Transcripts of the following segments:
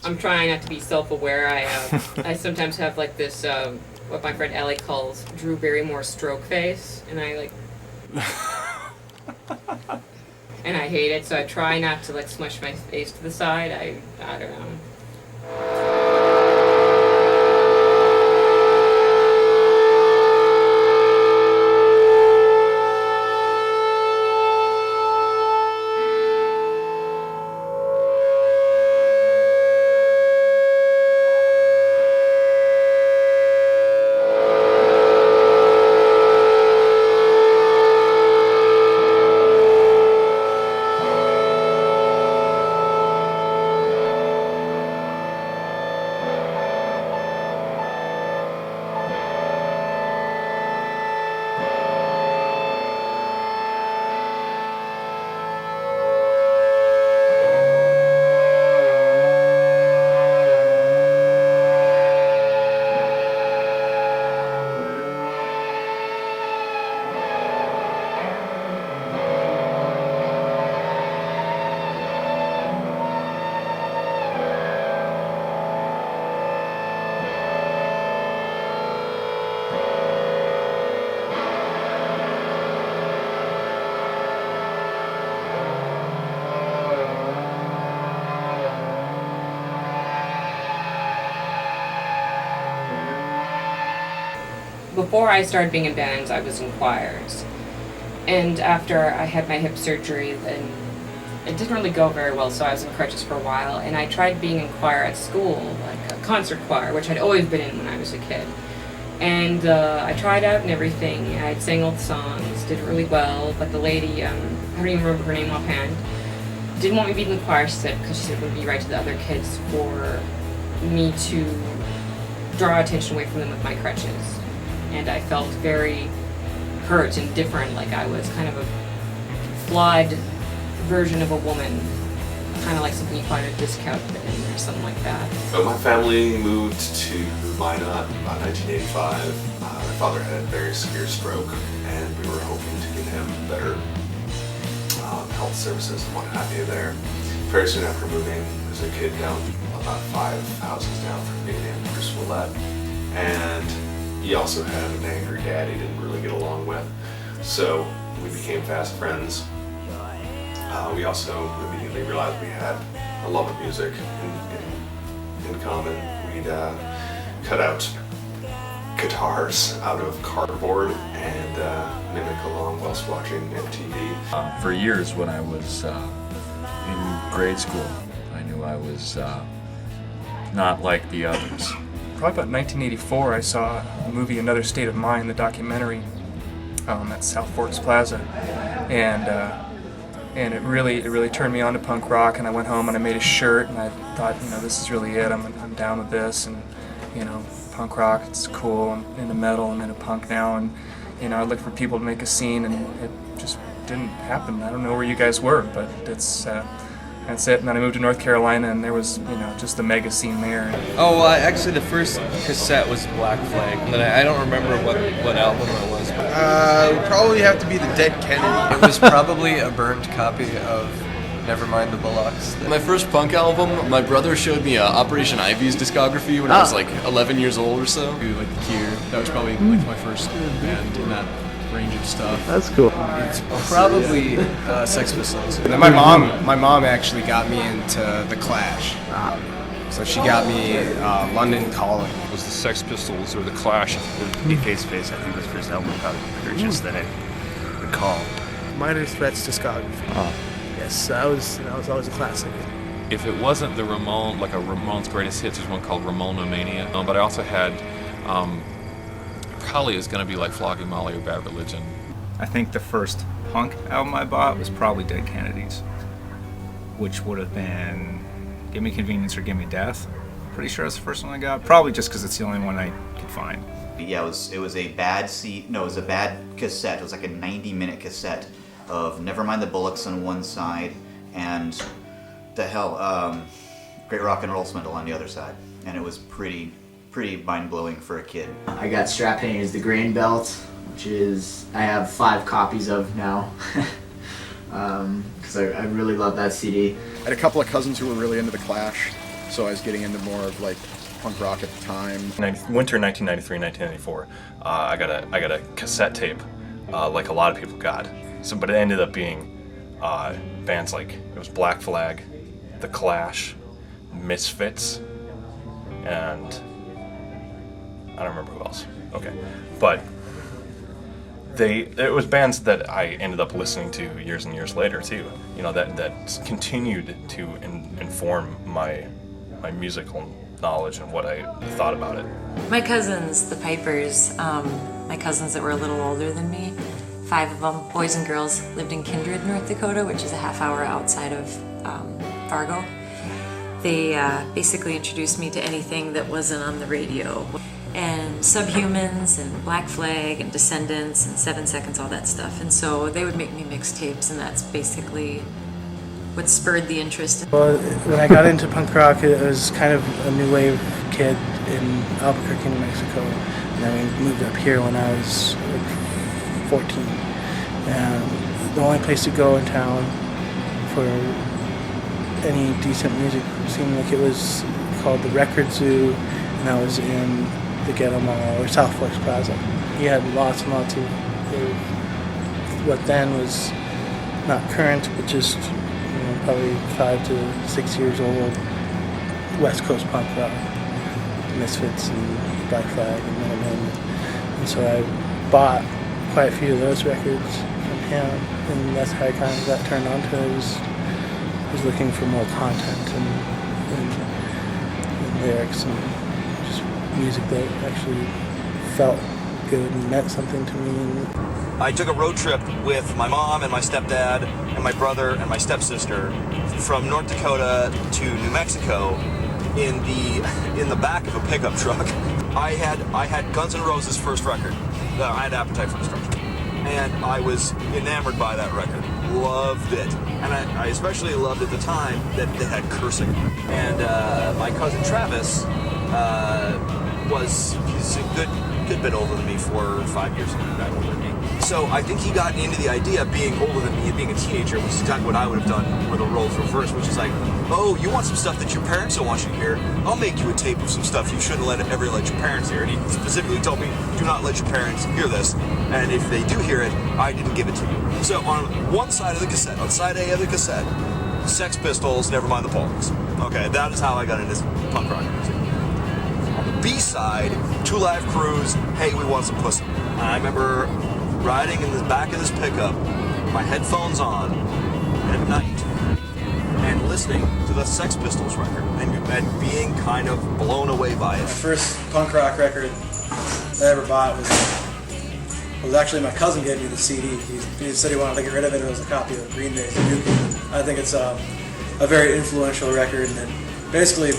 I'm trying not to be self-aware. I sometimes have like this, what my friend Ellie calls Drew Barrymore stroke face, and I like, and I hate it. So I try not to like smush my face to the side. I don't know. Before I started being in bands, I was in choirs. And after I had my hip surgery, then it didn't really go very well, so I was in crutches for a while. And I tried being in choir at school, like a concert choir, which I'd always been in when I was a kid. And I tried out and everything. I'd sang all the songs, did really well, but the lady, I don't even remember her name offhand, didn't want me to be in the choir, she said, because she said it would be right to the other kids for me to draw attention away from them with my crutches. And I felt very hurt and different, like I was kind of a flawed version of a woman, kind of like something you find at a discount bin or something like that. So my family moved to Minot about 1985. My father had a very severe stroke, and we were hoping to get him better health services and what have you there. Very soon after moving, as a kid down about 5 houses down from being in Bruce Willette, and he also had an angry dad he didn't really get along with, so we became fast friends. We also immediately realized we had a love of music in common. We'd cut out guitars out of cardboard and mimic along whilst watching MTV. For years when I was in grade school, I knew I was not like the others. Probably about 1984, I saw the movie Another State of Mind, the documentary, at South Forks Plaza, and it really turned me on to punk rock. And I went home and I made a shirt, and I thought, this is really it. I'm down with this, and punk rock, it's cool. I'm into metal, I'm into punk now, and I looked for people to make a scene, and it just didn't happen. I don't know where you guys were, but that's it. And then I moved to North Carolina, and there was, just the mega scene there. Oh, well, actually, the first cassette was Black Flag. And I don't remember what album it was. It would probably have to be the Dead Kennedy. It was probably a burned copy of Nevermind the Bullocks. My first punk album, my brother showed me Operation Ivy's discography when I was like 11 years old or so. Like The Cure. That was probably like my first band in that range of stuff. That's cool. It's probably Sex Pistols. And then my mom actually got me into The Clash. So she got me London Calling. It was the Sex Pistols or The Clash. Face to Face, I think, was the first album I purchased that I recall. Minor Threat's discography. Yes, that was always a classic. If it wasn't the Ramon, like a Ramones Greatest Hits, there's one called Ramona Mania. But I also had, probably is going to be like Flogging Molly or Bad Religion. I think the first punk album I bought was probably Dead Kennedys, which would have been Give Me Convenience or Give Me Death. Pretty sure that's the first one I got. Probably just because it's the only one I could find. Yeah, it was a bad cassette. It was like a 90-minute cassette of Nevermind the Bullocks on one side and Great Rock and Roll Swindle on the other side. And it was pretty mind-blowing for a kid. I got Strap Hangers, the Grain Belt, which I have 5 copies of now. Because I really love that CD. I had a couple of cousins who were really into The Clash, so I was getting into more of like punk rock at the time. Winter 1993, 1994, I got a cassette tape, like a lot of people got. So, but it ended up being bands like, it was Black Flag, The Clash, Misfits, and I don't remember who else. Okay, but it was bands that I ended up listening to years and years later too. You know, that continued to inform my musical knowledge and what I thought about it. My cousins, the Pipers, my cousins that were a little older than me, 5 of them, boys and girls, lived in Kindred, North Dakota, which is a half hour outside of Fargo. They basically introduced me to anything that wasn't on the radio. And Subhumans and Black Flag and Descendants and 7 Seconds, all that stuff. And so they would make me mixtapes, and that's basically what spurred the interest. Well, when I got into punk rock, it was kind of a new wave kid in Albuquerque, New Mexico. And then we moved up here when I was like 14. And the only place to go in town for any decent music seemed like it was called the Record Zoo, and that was in the Ghetto Mall or South Forks Plaza. He had lots and lots of what then was not current, but just probably 5 to 6 years old West Coast punk rock, Misfits and Black Flag and Minutemen. And so I bought quite a few of those records from him, and that's how I kind of got turned on to it. I was looking for more content and lyrics and just music that actually felt good and meant something to me. I took a road trip with my mom and my stepdad and my brother and my stepsister from North Dakota to New Mexico in the back of a pickup truck. I had Guns N' Roses' first record. I had Appetite for Destruction, and I was enamored by that record. Loved it, and I especially loved at the time that they had cursing. And my cousin Travis he's a good bit older than me, 4 or 5 years older than me. So I think he got into the idea of being older than me and being a teenager, which is exactly what I would have done with the roles reversed, which is like, oh, you want some stuff that your parents don't want you to hear? I'll make you a tape of some stuff you shouldn't ever let your parents hear. And he specifically told me, do not let your parents hear this. And if they do hear it, I didn't give it to you. So on one side of the cassette, on side A of the cassette, Sex Pistols, Nevermind the Bollocks. Okay, that is how I got into punk rock music. On the B side, Two Live Crews, Hey, We Want Some Pussy. And I remember riding in the back of this pickup, my headphones on at night, and listening to the Sex Pistols record, and being kind of blown away by it. My first punk rock record I ever bought was actually my cousin gave me the CD. He said he wanted to get rid of it. It was a copy of Green Day's Dookie. I think it's a very influential record, and it basically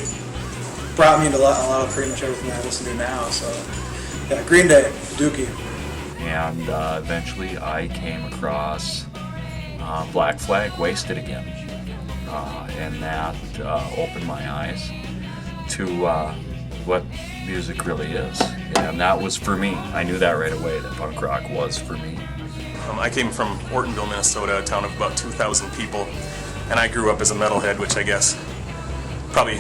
brought me into a lot of pretty much everything I listen to now. So, yeah, Green Day, Dookie. And eventually I came across Black Flag, Wasted Again. And that opened my eyes to what music really is. And that was for me. I knew that right away, that punk rock was for me. I came from Ortonville, Minnesota, a town of about 2,000 people. And I grew up as a metalhead, which I guess probably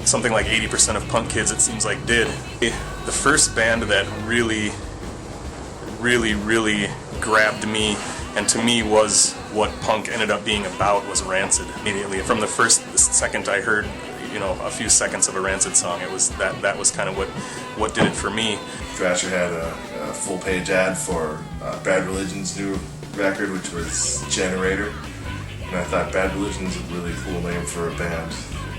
something like 80% of punk kids, it seems like, did. The first band that really grabbed me and to me was what punk ended up being about was Rancid. Immediately from the second I heard, a few seconds of a Rancid song, it was that was kind of what did it for me. Thrasher had a full page ad for Bad Religion's new record, which was Generator, and I thought Bad Religion's a really cool name for a band,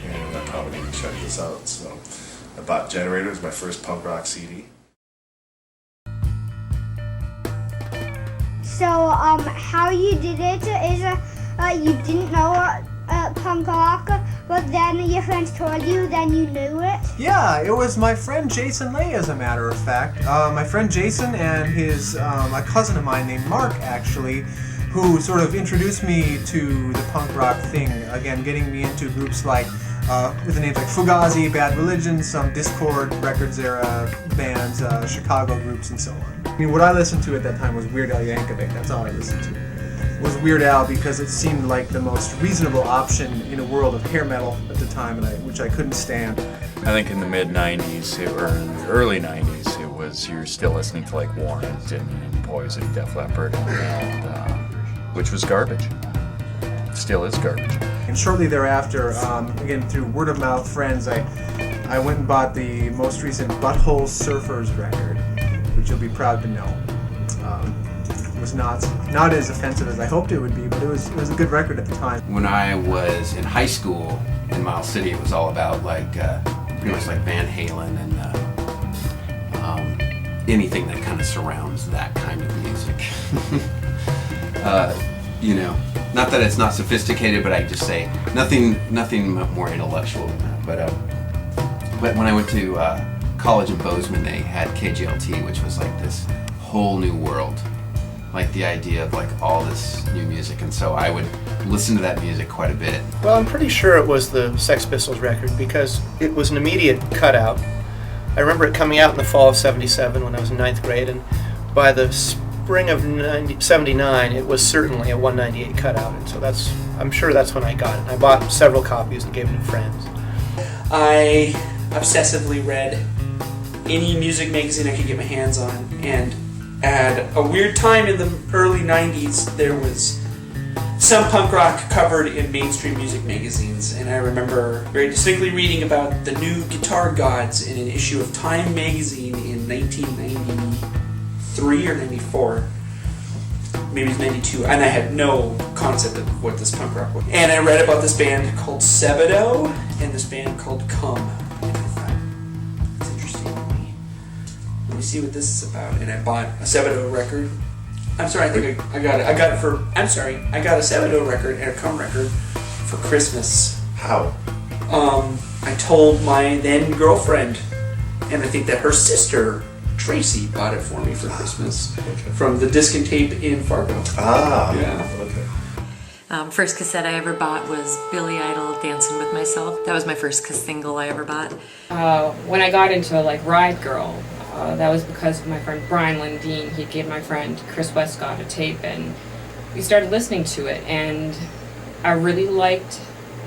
and I probably need to check this out. So I bought Generator. It was my first punk rock CD. So, how you did it is you didn't know punk rock, but then your friends told you, then you knew it? Yeah, it was my friend Jason Lay, as a matter of fact. My friend Jason and a cousin of mine named Mark, actually, who sort of introduced me to the punk rock thing, again, getting me into groups like with the names like Fugazi, Bad Religion, some Discord Records era bands, Chicago groups, and so on. I mean, what I listened to at that time was Weird Al Yankovic. That's all I listened to. It was Weird Al because it seemed like the most reasonable option in a world of hair metal at the time, which I couldn't stand. I think in the mid-90s, or in the early 90s, it was, you're still listening to like Warrant and Poison, Def Leppard, and which was garbage. Still is garbage. And shortly thereafter, again through word of mouth friends, I went and bought the most recent Butthole Surfers record, which you'll be proud to know. It was not as offensive as I hoped it would be, but it was a good record at the time. When I was in high school in Miles City, it was all about like pretty much like Van Halen and anything that kind of surrounds that kind of music. You know, not that it's not sophisticated, but I just say nothing more intellectual than that. But when I went to college in Bozeman, they had KGLT, which was like this whole new world. Like the idea of like all this new music, and so I would listen to that music quite a bit. Well, I'm pretty sure it was the Sex Pistols record because it was an immediate cutout. I remember it coming out in the fall of '77 when I was in 9th grade, and by the spring of '79 it was certainly a 198 cutout, and so I'm sure that's when I got it. I bought several copies and gave them to friends. I obsessively read any music magazine I could get my hands on, and at a weird time in the early 90s, there was some punk rock covered in mainstream music magazines, and I remember very distinctly reading about the new Guitar Gods in an issue of Time magazine in 1993 or 94. Maybe it was 92, and I had no concept of what this punk rock was. And I read about this band called Sebadoh and this band called Come. Let me see what this is about. And I bought a Sebadoh record. I'm sorry, I think I got it. I got a Sebadoh record and a Cum record for Christmas. How? I told my then girlfriend, and I think that her sister Tracy bought it for me for Christmas from the Disc and Tape in Fargo. Ah, yeah. Okay. First cassette I ever bought was Billy Idol, Dancing with Myself. That was my first single I ever bought. When I got into like Ride Girl, that was because of my friend Brian Lundeen. He gave my friend Chris Westcott a tape, and we started listening to it, and I really liked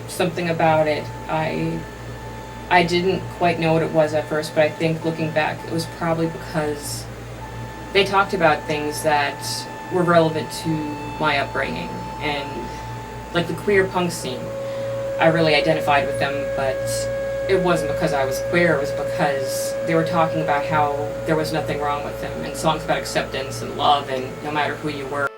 something about it. I didn't quite know what it was at first, but I think looking back, it was probably because they talked about things that were relevant to my upbringing, and like the queer punk scene. I really identified with them, but it wasn't because I was queer, it was because they were talking about how there was nothing wrong with them, and songs about acceptance and love, and no matter who you were.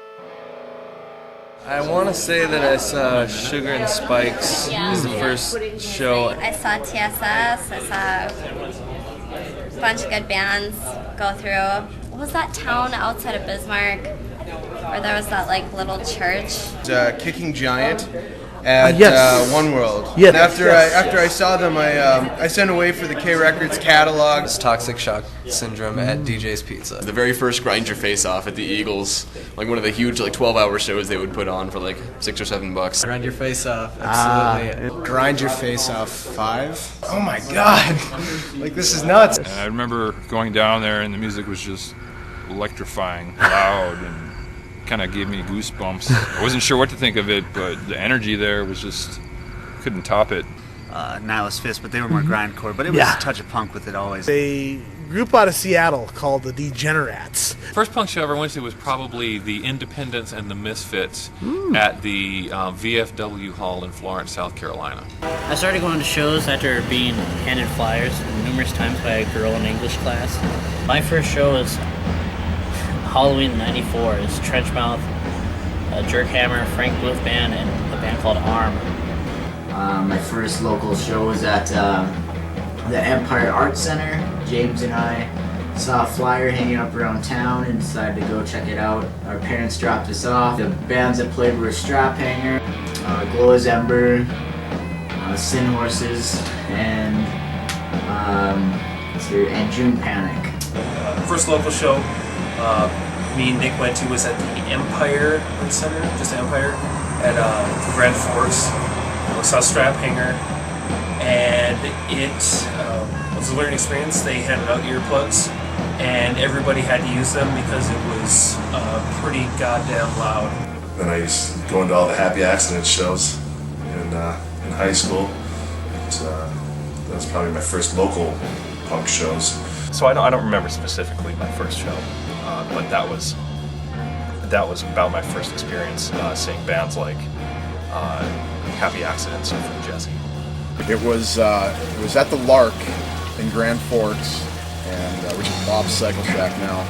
I want to say that I saw Sugar and Spikes as the first show. I saw TSS, I saw a bunch of good bands go through. What was that town outside of Bismarck where there was that like little church? Kicking Giant at One World. Yes. And after I saw them, I sent away for the K Records catalog. It's Toxic Shock Syndrome at DJ's Pizza. The very first Grind Your Face Off at the Eagles, like one of the huge like 12-hour shows they would put on for like $6 or $7. Grind Your Face Off, absolutely. Grind Your Face Off 5. Oh my God! Like this is nuts. And I remember going down there and the music was just electrifying, loud, and kind of gave me goosebumps. I wasn't sure what to think of it, but the energy there was just, couldn't top it. Nihilist Fist, but they were more grindcore, but it was a touch of punk with it always. A group out of Seattle called the Degenerates. First punk show I ever went to was probably the Independents and the Misfits at the VFW Hall in Florence, South Carolina. I started going to shows after being handed flyers numerous times by a girl in English class. My first show was Halloween '94. It's Trenchmouth, Jerkhammer, Frank Bluth Band, and a band called Arm. My first local show was at the Empire Art Center. James and I saw a flyer hanging up around town and decided to go check it out. Our parents dropped us off. The bands that played were Strap Hanger, Glow as Ember, Sin Horses, and June Panic. First local show me and Nick went to was at the Empire Center, just Empire, at Grand Forks. We saw Strap Hanger, and it was a learning experience. They handed out earplugs, and everybody had to use them because it was pretty goddamn loud. Then I used to go into all the Happy Accident shows in high school. That was probably my first local punk shows. So I don't remember specifically my first show, but that was about my first experience seeing bands like Happy Accidents from Jesse. It was at the Lark in Grand Forks, and which is Bob's Cycle Shack now.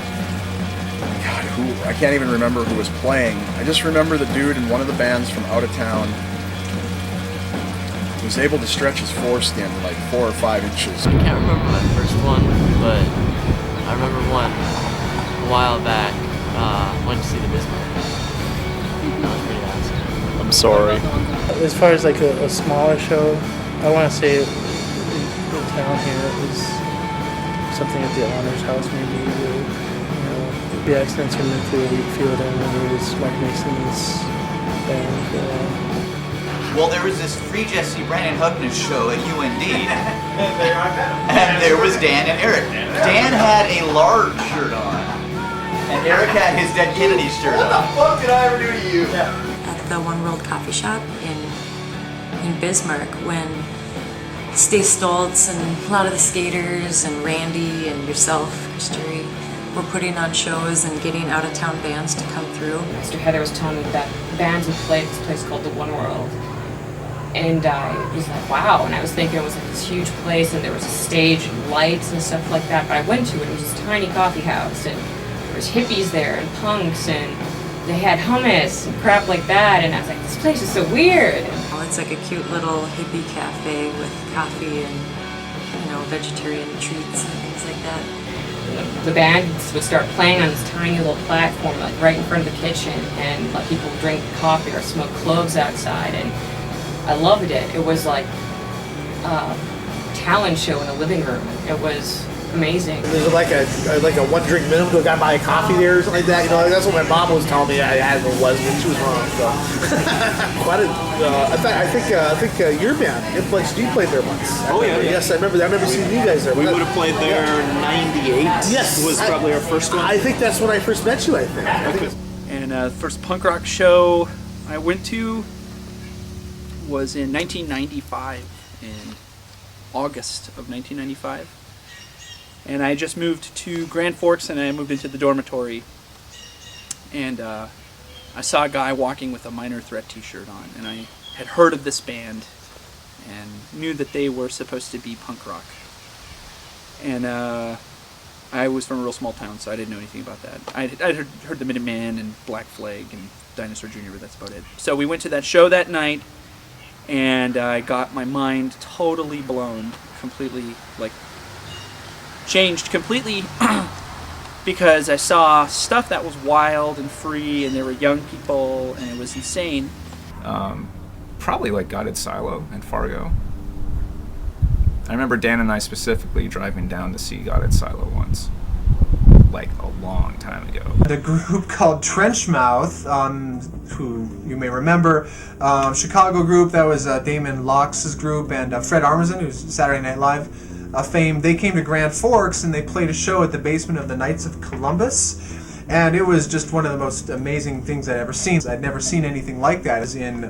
God, I can't even remember who was playing. I just remember the dude in one of the bands from out of town was able to stretch his foreskin like 4 or 5 inches. I can't remember my first one, but I remember one a while back. Went to see the Bismarck. That was pretty awesome. I'm sorry. As far as like a smaller show, I want to say in town here it was something at the Honors House maybe. The Accidents from Nuclear Wheatfield, and then there was Mike Mason's band. Well, there was this Free Jesse Brandon Huckness show at UND, and there was Dan and Eric. Dan had a large shirt on, and Eric had his Dead Kennedy shirt on. What the fuck did I ever do to you? At the One World Coffee Shop in Bismarck, when Steve Stoltz and a lot of the skaters and Randy and yourself, Christuri, were putting on shows and getting out-of-town bands to come through. Mr. Heather was telling me that bands would play at this place called the One World. And I was like, wow. And I was thinking it was like this huge place and there was a stage and lights and stuff like that. But I went to it, it was this tiny coffee house, and there was hippies there and punks, and they had hummus and crap like that. And I was like, this place is so weird. It's like a cute little hippie cafe with coffee and, vegetarian treats and things like that. The bands would start playing on this tiny little platform, like right in front of the kitchen, and let people drink coffee or smoke cloves outside. And I loved it. It was like a talent show in a living room. It was amazing. There's like a 1 drink minimum to a guy buy a coffee there or something like that. That's what my mom was telling me. I was, but she was wrong. So. I think your band, Inflex G, played there once. Oh yeah. Yes, I remember that. I remember seeing you guys there. We would have played there in '98. Yes, was probably our first one. I think that's when I first met you. I think. And the first punk rock show I went to was in 1995, in August of 1995. And I just moved to Grand Forks, and I moved into the dormitory. And I saw a guy walking with a Minor Threat t-shirt on, and I had heard of this band and knew that they were supposed to be punk rock. And I was from a real small town, so I didn't know anything about that. I'd heard the Minutemen and Black Flag and Dinosaur Jr., but that's about it. So we went to that show that night, and I got my mind totally blown, completely, changed completely because I saw stuff that was wild and free, and there were young people, and it was insane. Probably like Gutted Silo in Fargo. I remember Dan and I specifically driving down to see Gutted Silo once, like a long time ago. The group called Trenchmouth, who you may remember, Chicago group, that was Damon Locke's group, and Fred Armisen, who's Saturday Night Live fame. They came to Grand Forks and they played a show at the basement of the Knights of Columbus, and it was just one of the most amazing things I'd ever seen. I'd never seen anything like that. As in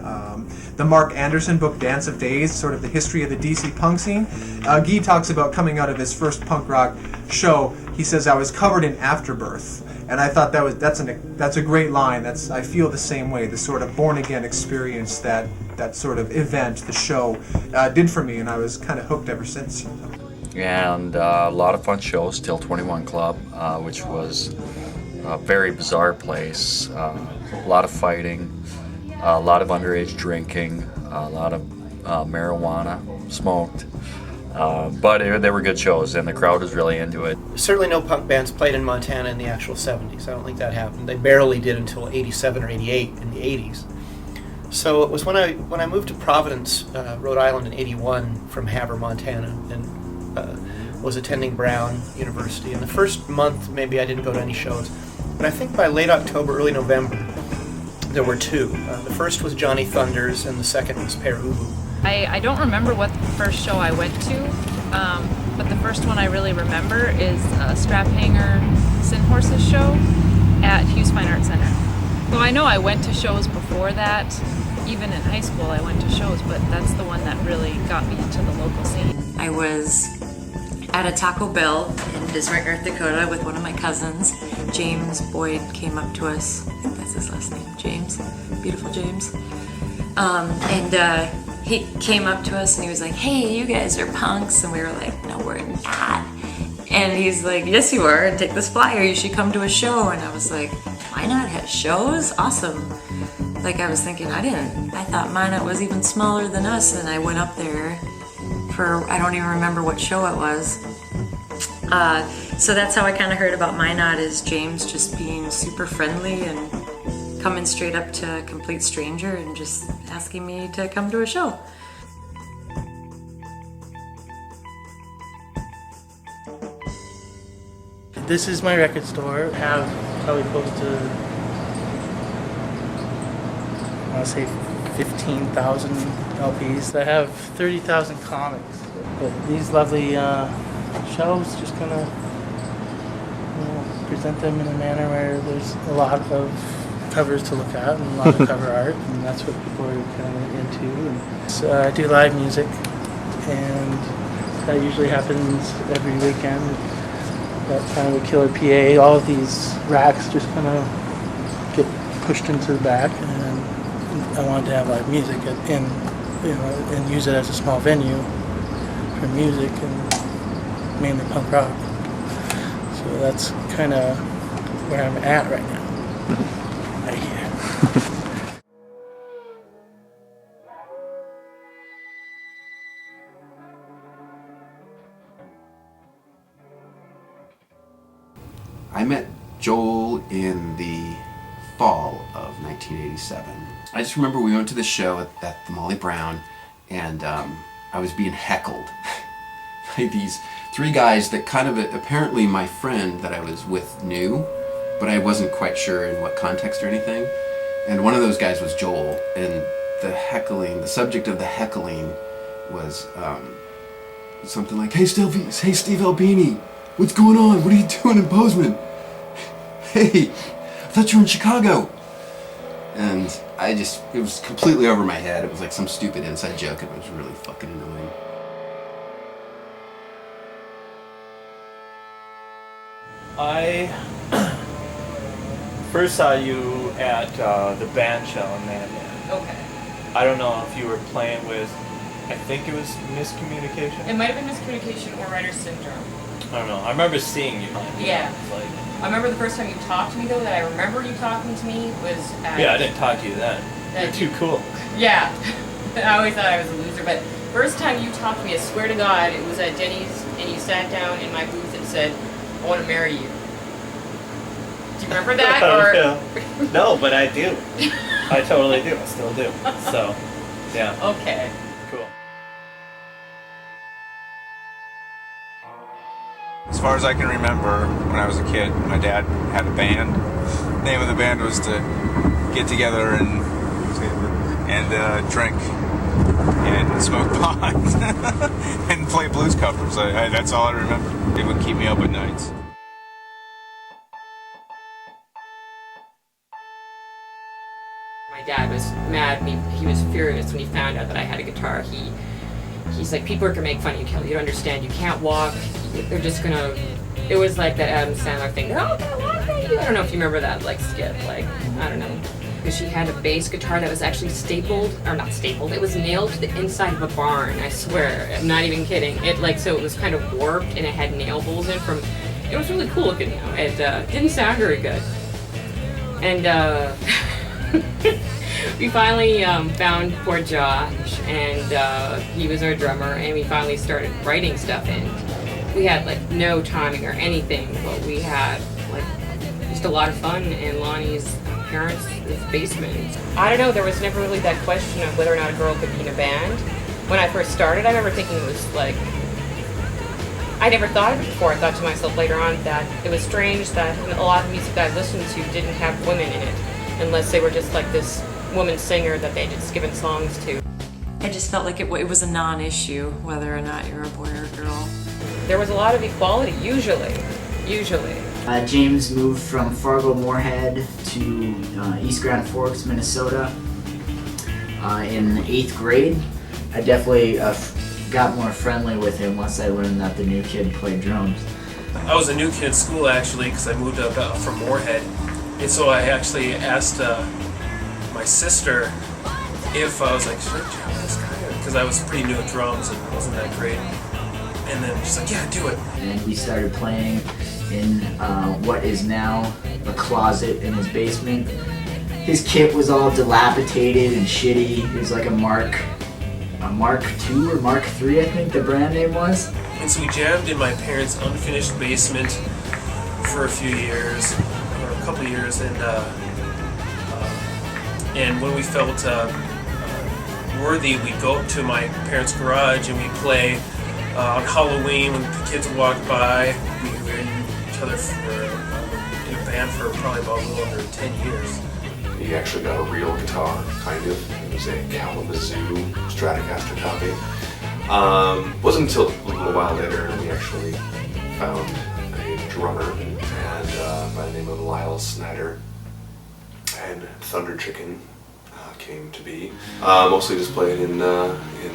the Mark Anderson book Dance of Days, sort of the history of the DC punk scene. Guy talks about coming out of his first punk rock show. He says, I was covered in afterbirth. And I thought that's a great line. I feel the same way. The sort of born again experience that sort of event, the show, did for me, and I was kind of hooked ever since. And a lot of fun shows, Till 21 Club, which was a very bizarre place. A lot of fighting, a lot of underage drinking, a lot of marijuana smoked. But they were good shows, and the crowd was really into it. Certainly no punk bands played in Montana in the actual 70s. I don't think that happened. They barely did until 87 or 88 in the 80s. So it was when I moved to Providence, Rhode Island in 81 from Havre, Montana, and was attending Brown University. In the first month, maybe I didn't go to any shows. But I think by late October, early November, there were two. The first was Johnny Thunders, and the second was Pere Ubu. I don't remember what first show I went to, but the first one I really remember is Strap Hanger Sin Horses show at Hughes Fine Arts Center. So I know I went to shows before that. Even in high school I went to shows, but that's the one that really got me into the local scene. I was at a Taco Bell in Bismarck, North Dakota with one of my cousins. James Boyd came up to us. I think that's his last name, James. Beautiful James. He came up to us and he was like, "Hey, you guys are punks." And we were like, "No, we're not." And he's like, "Yes, you are. And take this flyer. You should come to a show." And I was like, Minot has shows? Awesome. Like, I was thinking, I thought Minot was even smaller than us. And I went up there for, I don't even remember what show it was. So that's how I kind of heard about Minot, is James just being super friendly and coming straight up to a complete stranger and just asking me to come to a show. This is my record store. I have probably close to, I want to say 15,000 LPs. I have 30,000 comics. But these lovely shelves just kind of present them in a manner where there's a lot of covers to look at and a lot of cover art, and that's what people are kind of into. And so I do live music, and that usually happens every weekend. That kind of a killer PA. All of these racks just kind of get pushed into the back, and I wanted to have live music and use it as a small venue for music and mainly punk rock. So that's kind of where I'm at right now. Right here. I met Joel in the fall of 1987. I just remember we went to the show at the Molly Brown, and I was being heckled by these three guys that kind of apparently my friend that I was with knew, but I wasn't quite sure in what context or anything. And one of those guys was Joel, and the subject of the heckling was something like, "Hey Steve Albini, what's going on? What are you doing in Bozeman? Hey, I thought you were in Chicago." And it was completely over my head. It was like some stupid inside joke, and it was really fucking annoying. I first saw you at the band shell in Mandan. Okay. I don't know if you were playing with, I think it was Miscommunication? It might have been miscommunication or writer's syndrome. I don't know. I remember seeing you. Yeah. Like, I remember the first time you talked to me, though, that I remember you talking to me was at... yeah, I didn't talk to you then. You're too cool. Yeah. I always thought I was a loser, but first time you talked to me, I swear to God, it was at Denny's, and you sat down in my booth and said, "I want to marry you." Do you remember that? Or No, but I do. I totally do. I still do. So, yeah. Okay. Cool. As far as I can remember, when I was a kid, my dad had a band. The name of the band was to get together and drink and smoke pot and play blues covers. That's all I remember. It would keep me up at nights. my dad was mad at me. He was furious when he found out that I had a guitar. He's like, "People are gonna make fun of you, Kelly. You don't understand. You can't walk. They're just gonna..." It was like that Adam Sandler thing. "Oh, can I walk at you?" I don't know if you remember that, like, skit. Like, I don't know. Because she had a bass guitar that was actually stapled, or not stapled, it was nailed to the inside of a barn, I swear. I'm not even kidding. So it was kind of warped and it had nail holes in from... It was really cool looking, though. It didn't sound very good. And we finally found poor Josh, and he was our drummer, and we finally started writing stuff in. We had like no timing or anything, but we had like just a lot of fun in Lonnie's parents' basement. I don't know, there was never really that question of whether or not a girl could be in a band. When I first started, I remember thinking it was like, I never thought of it before. I thought to myself later on that it was strange that a lot of music that I listened to didn't have women in it, unless they were just like this woman singer that they just given songs to. I just felt like it was a non-issue whether or not you're a boy or a girl. There was a lot of equality, usually. James moved from Fargo-Moorhead to East Grand Forks, Minnesota in 8th grade. I definitely got more friendly with him once I learned that the new kid played drums. I was a new kid at school actually because I moved up from Moorhead, and so I actually asked my sister if I was like, should I join this guy? Because I was pretty new at drums and wasn't that great. And then she's like, yeah, do it. And we started playing in what is now a closet in his basement. His kit was all dilapidated and shitty. It was like a Mark II or Mark III, I think the brand name was. And so we jammed in my parents' unfinished basement for a few years, or a couple of years, and when we felt worthy, we'd go up to my parents' garage and we'd play on Halloween when the kids would walk by. We were in each other in a band for probably about a little under 10 years. He actually got a real guitar, kind of. It was a Kalamazoo Stratocaster copy. Wasn't until a little while later we actually found a drummer, and by the name of Lyle Snyder, and Thunder Chicken came to be. Mostly just played in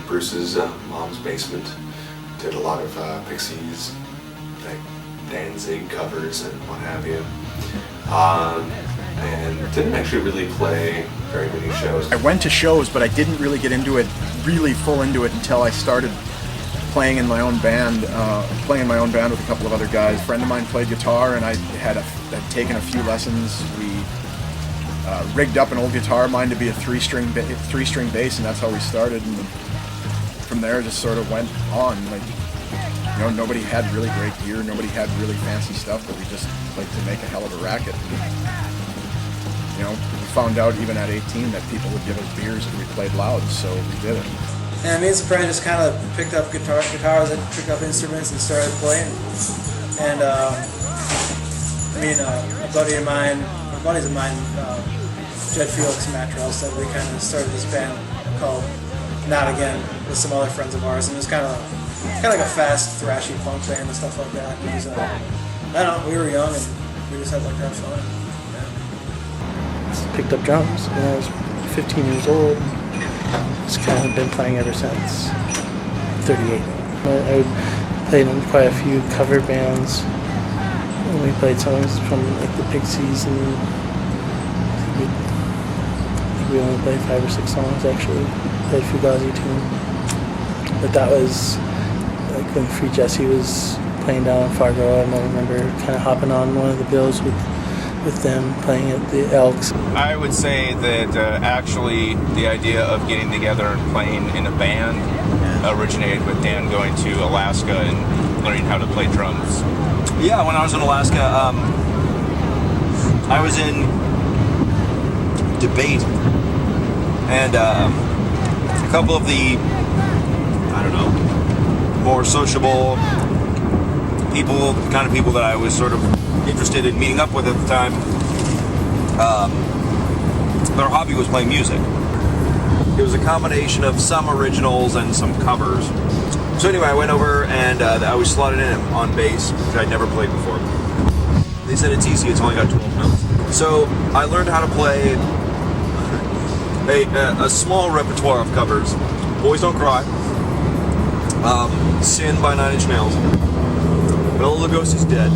Bruce's mom's basement. Did a lot of Pixies, like Danzig covers and what have you. And didn't actually really play very many shows. I went to shows, but I didn't really get into it, really full into it, until I started playing in my own band, with a couple of other guys. A friend of mine played guitar, and I had taken a few lessons. We rigged up an old guitar of mine to be a three-string bass, and that's how we started. And from there, it just sort of went on. Like, you know, nobody had really great gear, nobody had really fancy stuff, but we just liked to make a hell of a racket. You know, we found out even at 18 that people would give us beers if we played loud, so we did it. And me and some friends just kind of picked up guitars and picked up instruments and started playing. And buddies of mine, Jed Felix and Matt Terrell, said we kind of started this band called Not Again with some other friends of ours, and it was kind of like a fast, thrashy punk band and stuff like that. It was, I don't know, we were young and we just had like to have fun. Picked up drums when I was 15 years old. Just kind of been playing ever since 38. I played in quite a few cover bands. And we played songs from like the Pixies, and I think we only played 5 or 6 songs actually. Played Fugazi too. But that was like when Free Jesse was playing down in Fargo. I remember kind of hopping on one of the bills with them playing at the Elks. I would say that actually the idea of getting together and playing in a band originated with Dan going to Alaska and learning how to play drums. Yeah, when I was in Alaska, I was in debate, and a couple of the, I don't know, more sociable people, the kind of people that I was sort of interested in meeting up with at the time, their hobby was playing music. It was a combination of some originals and some covers. So anyway, I went over and I was slotted in on bass, which I'd never played before. They said it's easy, it's only got 12 notes. So I learned how to play a small repertoire of covers. Boys Don't Cry, Sin by 9 Inch Nails, Bela Lugosi's Dead,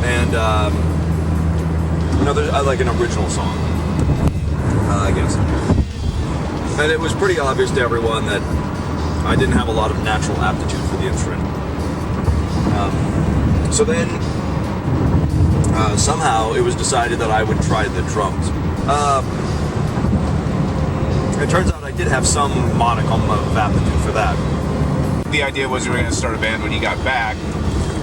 and I like an original song, I guess. And it was pretty obvious to everyone that I didn't have a lot of natural aptitude for the instrument. So then, somehow it was decided that I would try the drums. It turns out I did have some modicum of aptitude for that. The idea was we were going to start a band when he got back,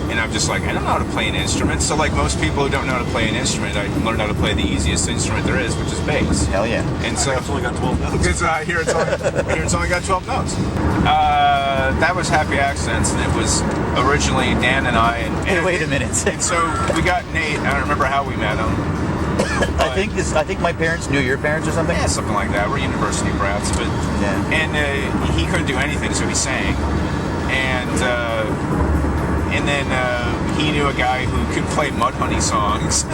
and I'm just like, I don't know how to play an instrument. So like most people who don't know how to play an instrument, I learned how to play the easiest instrument there is, which is bass. Hell yeah. And so it's only got 12 notes. Because I hear it's only got 12 notes. That was Happy Accents, and it was originally Dan and I. And hey, wait a minute. And so we got Nate. I don't remember how we met him. I think my parents knew your parents or something. Yeah, something like that. We're university brats, but and he couldn't do anything, so he sang, and then he knew a guy who could play Mudhoney songs,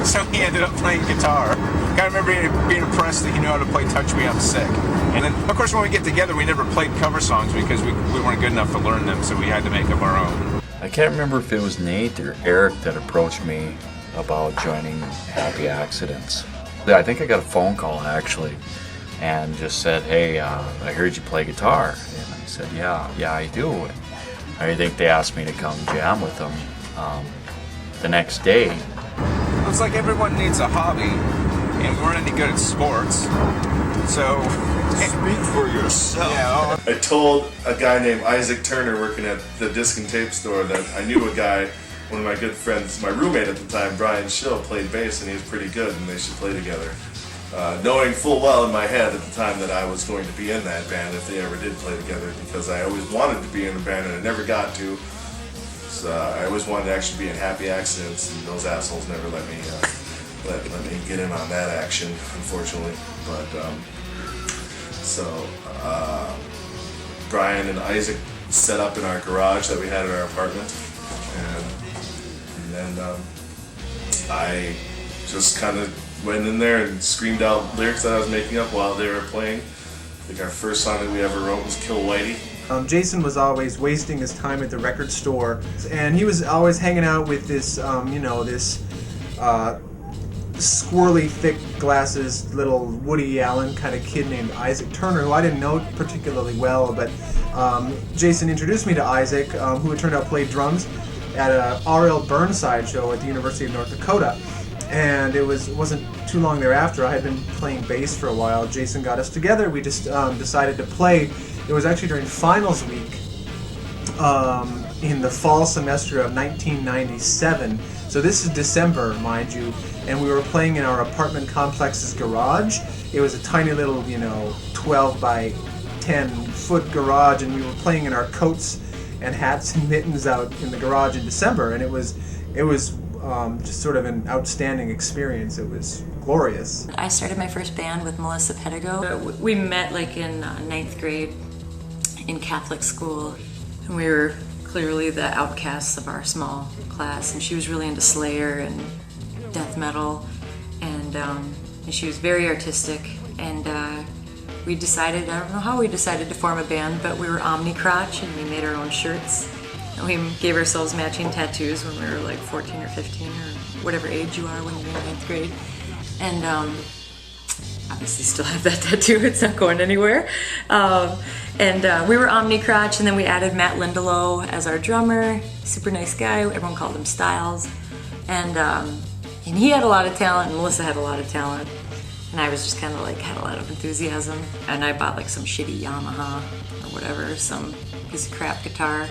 so he ended up playing guitar. I remember being impressed that he knew how to play "Touch Me I'm Sick," and then of course when we get together, we never played cover songs because we weren't good enough to learn them, so we had to make up our own. I can't remember if it was Nate or Eric that approached me about joining Happy Accidents. I think I got a phone call actually, and just said, "Hey, I heard you play guitar," and I said, "Yeah, I do." I think they asked me to come jam with them the next day. It's like everyone needs a hobby, and we weren't any good at sports, so speak for yourself. Yeah, I told a guy named Isaac Turner working at the disc and tape store that I knew a guy, one of my good friends, my roommate at the time, Brian Schill, played bass and he was pretty good and they should play together. Knowing full well in my head at the time that I was going to be in that band if they ever did play together, because I always wanted to be in the band and I never got to. So I always wanted to actually be in Happy Accidents, and those assholes never let me let me get in on that action, unfortunately. But Brian and Isaac set up in our garage that we had in our apartment, and then I just kind of went in there and screamed out lyrics that I was making up while they were playing. I think our first song that we ever wrote was Kill Whitey. Jason was always wasting his time at the record store, and he was always hanging out with this, this squirrely, thick glasses, little Woody Allen kind of kid named Isaac Turner, who I didn't know particularly well, but Jason introduced me to Isaac, who it turned out played drums at a R.L. Burnside show at the University of North Dakota. And it wasn't too long thereafter. I had been playing bass for a while. Jason got us together. We just decided to play. It was actually during finals week in the fall semester of 1997. So this is December, mind you, and we were playing in our apartment complex's garage. It was a tiny little, 12 by 10 foot garage, and we were playing in our coats and hats and mittens out in the garage in December, and it was just sort of an outstanding experience. It was glorious. I started my first band with Melissa Pedigo. We met like in 9th grade in Catholic school, and we were clearly the outcasts of our small class, and she was really into Slayer and death metal, and she was very artistic, and we decided, I don't know how we decided to form a band, but we were Omnicrotch and we made our own shirts. And we gave ourselves matching tattoos when we were like 14 or 15 or whatever age you are when you're in 9th grade. And obviously still have that tattoo, it's not going anywhere. We were Omnicrotch, and then we added Matt Lindelof as our drummer, super nice guy, everyone called him Styles. And he had a lot of talent, and Melissa had a lot of talent. And I was just kind of like, had a lot of enthusiasm. And I bought like some shitty Yamaha or whatever, some piece of crap guitar.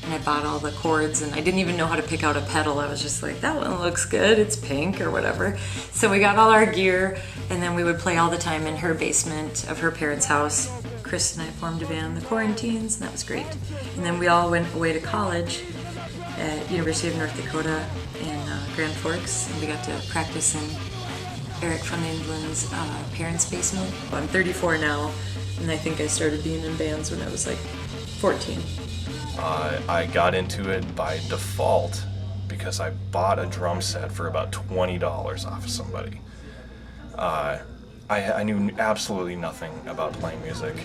And I bought all the chords, and I didn't even know how to pick out a pedal. I was just like, that one looks good, it's pink or whatever. So we got all our gear, and then we would play all the time in her basement of her parents' house. Chris and I formed a band, the Quarantines, and that was great. And then we all went away to college at University of North Dakota in Grand Forks, and we got to practice in Eric from England's parents' basement. I'm 34 now, and I think I started being in bands when I was like 14. I got into it by default because I bought a drum set for about $20 off of somebody. I knew absolutely nothing about playing music,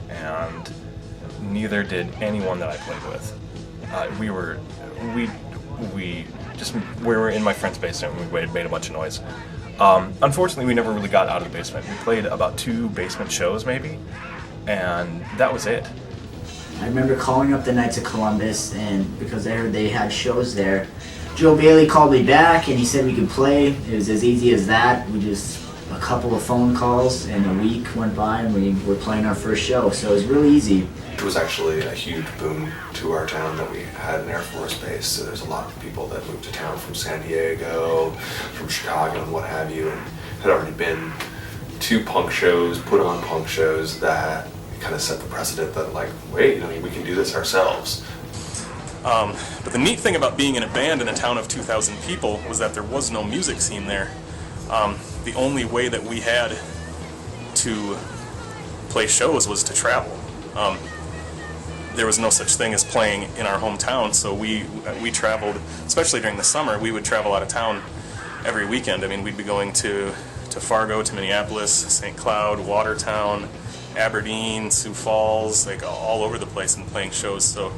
and neither did anyone that I played with. We were in my friend's basement and we made a bunch of noise. Unfortunately, we never really got out of the basement. We played about 2 basement shows maybe, and that was it. I remember calling up the Knights of Columbus, and because I heard they had shows there, Joe Bailey called me back and he said we could play. It was as easy as that. A couple of phone calls and a week went by and we were playing our first show, so it was really easy. It was actually a huge boom to our town that we had an Air Force base, so there's a lot of people that moved to town from San Diego, from Chicago and what have you, and had already been to punk shows, put on punk shows that kind of set the precedent that like, wait, we can do this ourselves. But the neat thing about being in a band in a town of 2,000 people was that there was no music scene there. the only way that we had to play shows was to travel. There was no such thing as playing in our hometown, so we traveled, especially during the summer. We would travel out of town every weekend. I mean, we'd be going to Fargo, to Minneapolis, St. Cloud, Watertown, Aberdeen, Sioux Falls, like all over the place and playing shows. So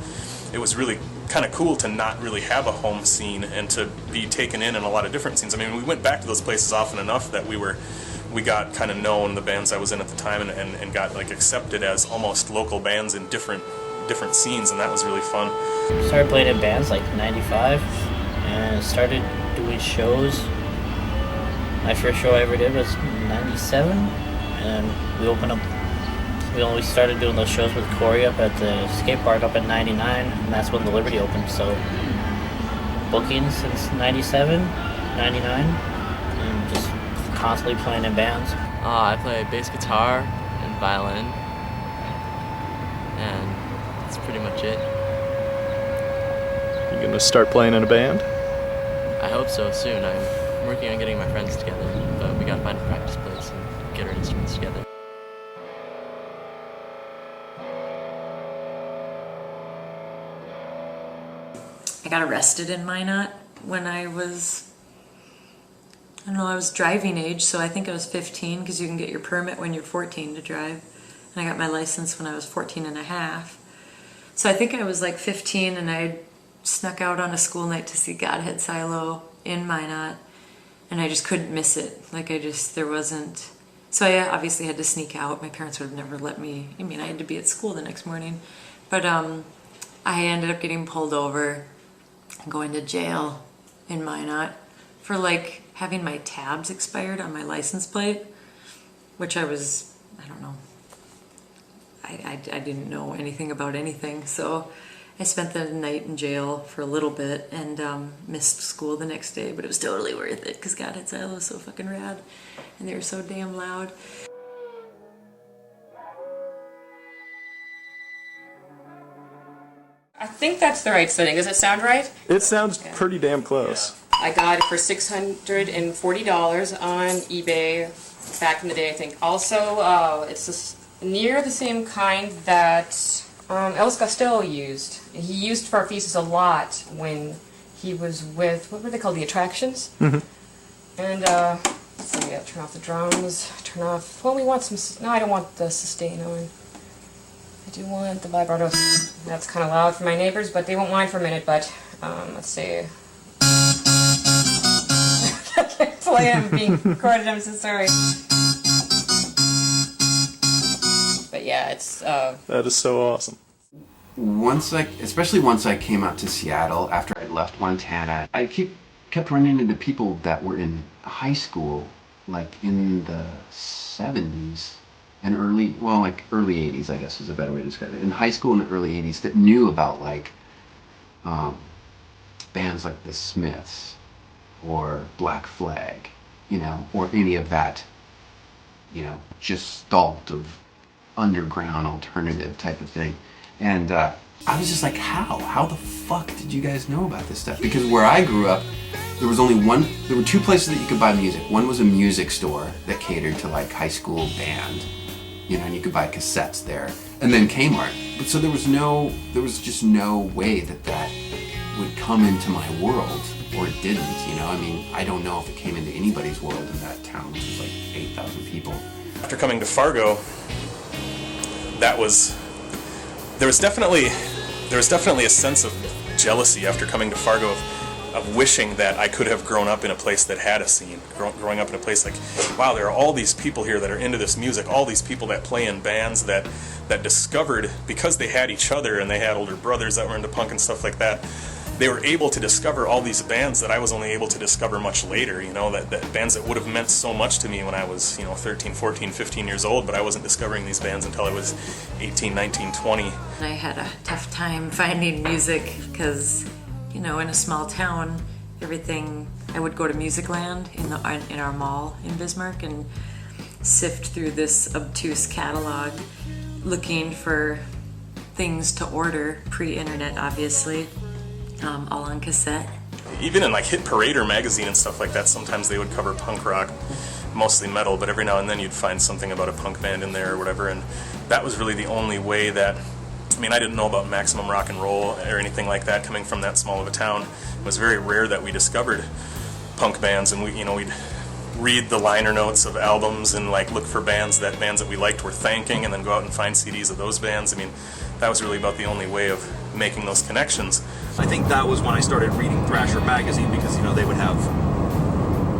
it was really kind of cool to not really have a home scene and to be taken in a lot of different scenes. I mean, we went back to those places often enough that we got kind of known, the bands I was in at the time, and got like accepted as almost local bands in different scenes, and that was really fun. Started playing in bands like '95 and started doing shows. My first show I ever did was '97, and we started doing those shows with Corey up at the skate park up at '99, and that's when the Liberty opened. So booking since '97, '99, and just constantly playing in bands. I play bass guitar and violin, and that's pretty much it. You gonna start playing in a band? I hope so soon. I'm working on getting my friends together, but we gotta find a practice place and get our instruments together. I got arrested in Minot when I was driving age, so I think I was 15, because you can get your permit when you're 14 to drive. And I got my license when I was 14 and a half. So I think I was like 15, and I snuck out on a school night to see Godhead Silo in Minot, and I just couldn't miss it. So I obviously had to sneak out. My parents would have never let me, I had to be at school the next morning. But I ended up getting pulled over and going to jail in Minot for like having my tabs expired on my license plate, which I don't know. I didn't know anything about anything, so I spent the night in jail for a little bit and missed school the next day, but it was totally worth it because Godhead Silo was so fucking rad and they were so damn loud. I think that's the right setting. Does it sound right? It sounds pretty damn close. I got it for $640 on eBay back in the day, I think. Also, it's near the same kind that Elvis Costello used. He used Farfisa a lot when he was with, what were they called, the Attractions? Mm-hmm. And, let's see, turn off the drums, well, we want some, no, I don't want the sustain on. I do want the vibrato. That's kind of loud for my neighbors, but they won't mind for a minute, but, let's see. I can't play it, I'm being recorded, I'm so sorry. But yeah, it's, That is so awesome. Especially once I came out to Seattle after I left Montana, I kept running into people that were in high school, like in the 70s and early 80s, I guess is a better way to describe it. In high school in the early 80s that knew about like bands like the Smiths or Black Flag, or any of that, just salt of underground alternative type of thing. And I was just like, how the fuck did you guys know about this stuff? Because where I grew up, there were two places that you could buy music. One was a music store that catered to like high school band, and you could buy cassettes there. And then Kmart. But so there was just no way that would come into my world, or it didn't, I don't know if it came into anybody's world in that town, which was like 8,000 people. After coming to Fargo, there was definitely a sense of jealousy after coming to Fargo of wishing that I could have grown up in a place that had a scene. Growing up in a place like, wow, there are all these people here that are into this music, all these people that play in bands that discovered, because they had each other and they had older brothers that were into punk and stuff like that, they were able to discover all these bands that I was only able to discover much later, that bands that would have meant so much to me when I was, 13, 14, 15 years old, but I wasn't discovering these bands until I was 18, 19, 20. I had a tough time finding music because, in a small town, I would go to Musicland in our mall in Bismarck and sift through this obtuse catalog looking for things to order, pre-internet obviously, all on cassette. even in like Hit Parader magazine and stuff like that, sometimes they would cover punk rock, mostly metal, but every now and then you'd find something about a punk band in there or whatever, and that was really the only way that, I mean, I didn't know about Maximum Rock and Roll or anything like that coming from that small of a town. It was very rare that we discovered punk bands, and we'd read the liner notes of albums and like look for bands that we liked were thanking, and then go out and find CDs of those bands. I mean, that was really about the only way of making those connections. I think that was when I started reading Thrasher magazine, because they would have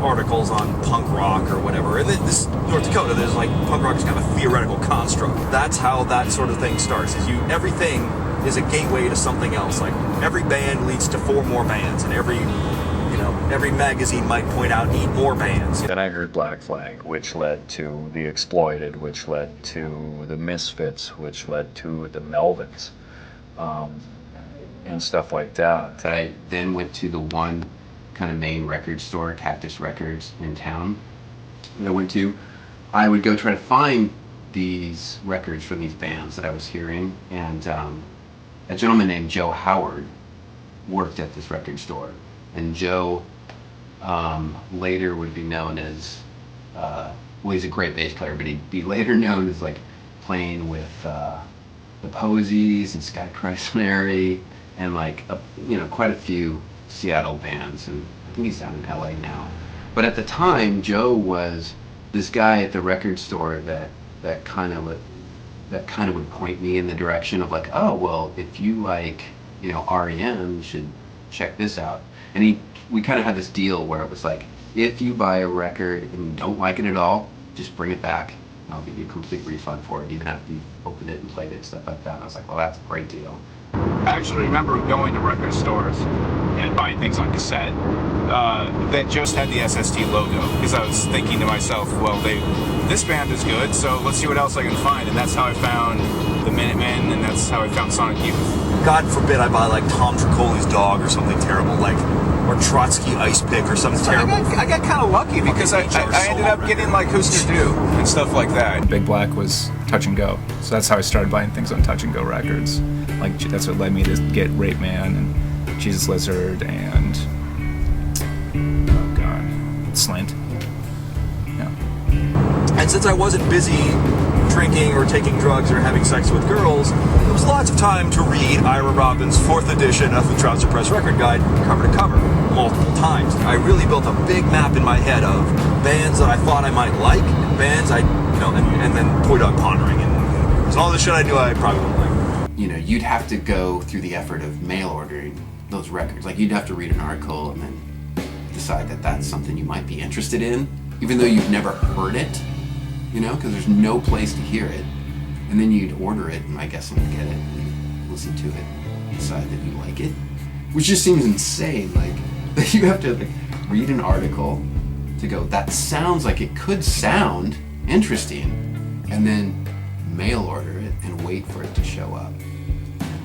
articles on punk rock or whatever. And this North Dakota, there's like punk rock is kind of a theoretical construct. That's how that sort of thing starts. Everything is a gateway to something else. Like every band leads to 4 more bands, and every magazine might point out 8 more bands. Then I heard Black Flag, which led to The Exploited, which led to The Misfits, which led to The Melvins, and stuff like that. I then went to the one kind of main record store, Cactus Records, in town that I went to. I would go try to find these records from these bands that I was hearing, and a gentleman named Joe Howard worked at this record store, and Joe later would be known as, well, he's a great bass player, but he'd be later known as like playing with the Posies and Sky Chrysler and like quite a few Seattle bands, and I think he's down in LA now. But at the time, Joe was this guy at the record store that kind of would point me in the direction of like, oh well, if you like REM, you should check this out. And we kind of had this deal where it was like, if you buy a record and you don't like it at all, just bring it back. I'll give you a complete refund for it, even after you opened it and played it, stuff like that. And I was like, well, that's a great deal. I actually remember going to record stores and buying things on cassette that just had the SST logo, because I was thinking to myself, well, this band is good, so let's see what else I can find. And that's how I found the Minutemen, and that's how I found Sonic Youth. God forbid I buy like Tom Tricoli's Dog or something terrible, like, or Trotsky Ice Pick or something terrible. I got kind of lucky because I ended up getting like Husker Du and stuff like that. Big Black was Touch and Go, so that's how I started buying things on Touch and Go records. Like that's what led me to get Rape Man and Jesus Lizard and Slint. Yeah. And since I wasn't busy drinking or taking drugs or having sex with girls, there was lots of time to read Ira Robbins' 4th edition of the Trouser Press Record Guide cover to cover multiple times. I really built a big map in my head of bands that I thought I might like, bands and then Toy Dog Pondering and all the shit I knew I probably wouldn't like. You'd have to go through the effort of mail ordering those records. Like you'd have to read an article and then decide that that's something you might be interested in, even though you've never heard it, because there's no place to hear it. And then you'd order it, and I guess and get it, and listen to it, and decide that you like it, which just seems insane. Like that you have to read an article to go, that sounds like it could sound interesting, and then mail order it and wait for it to show up.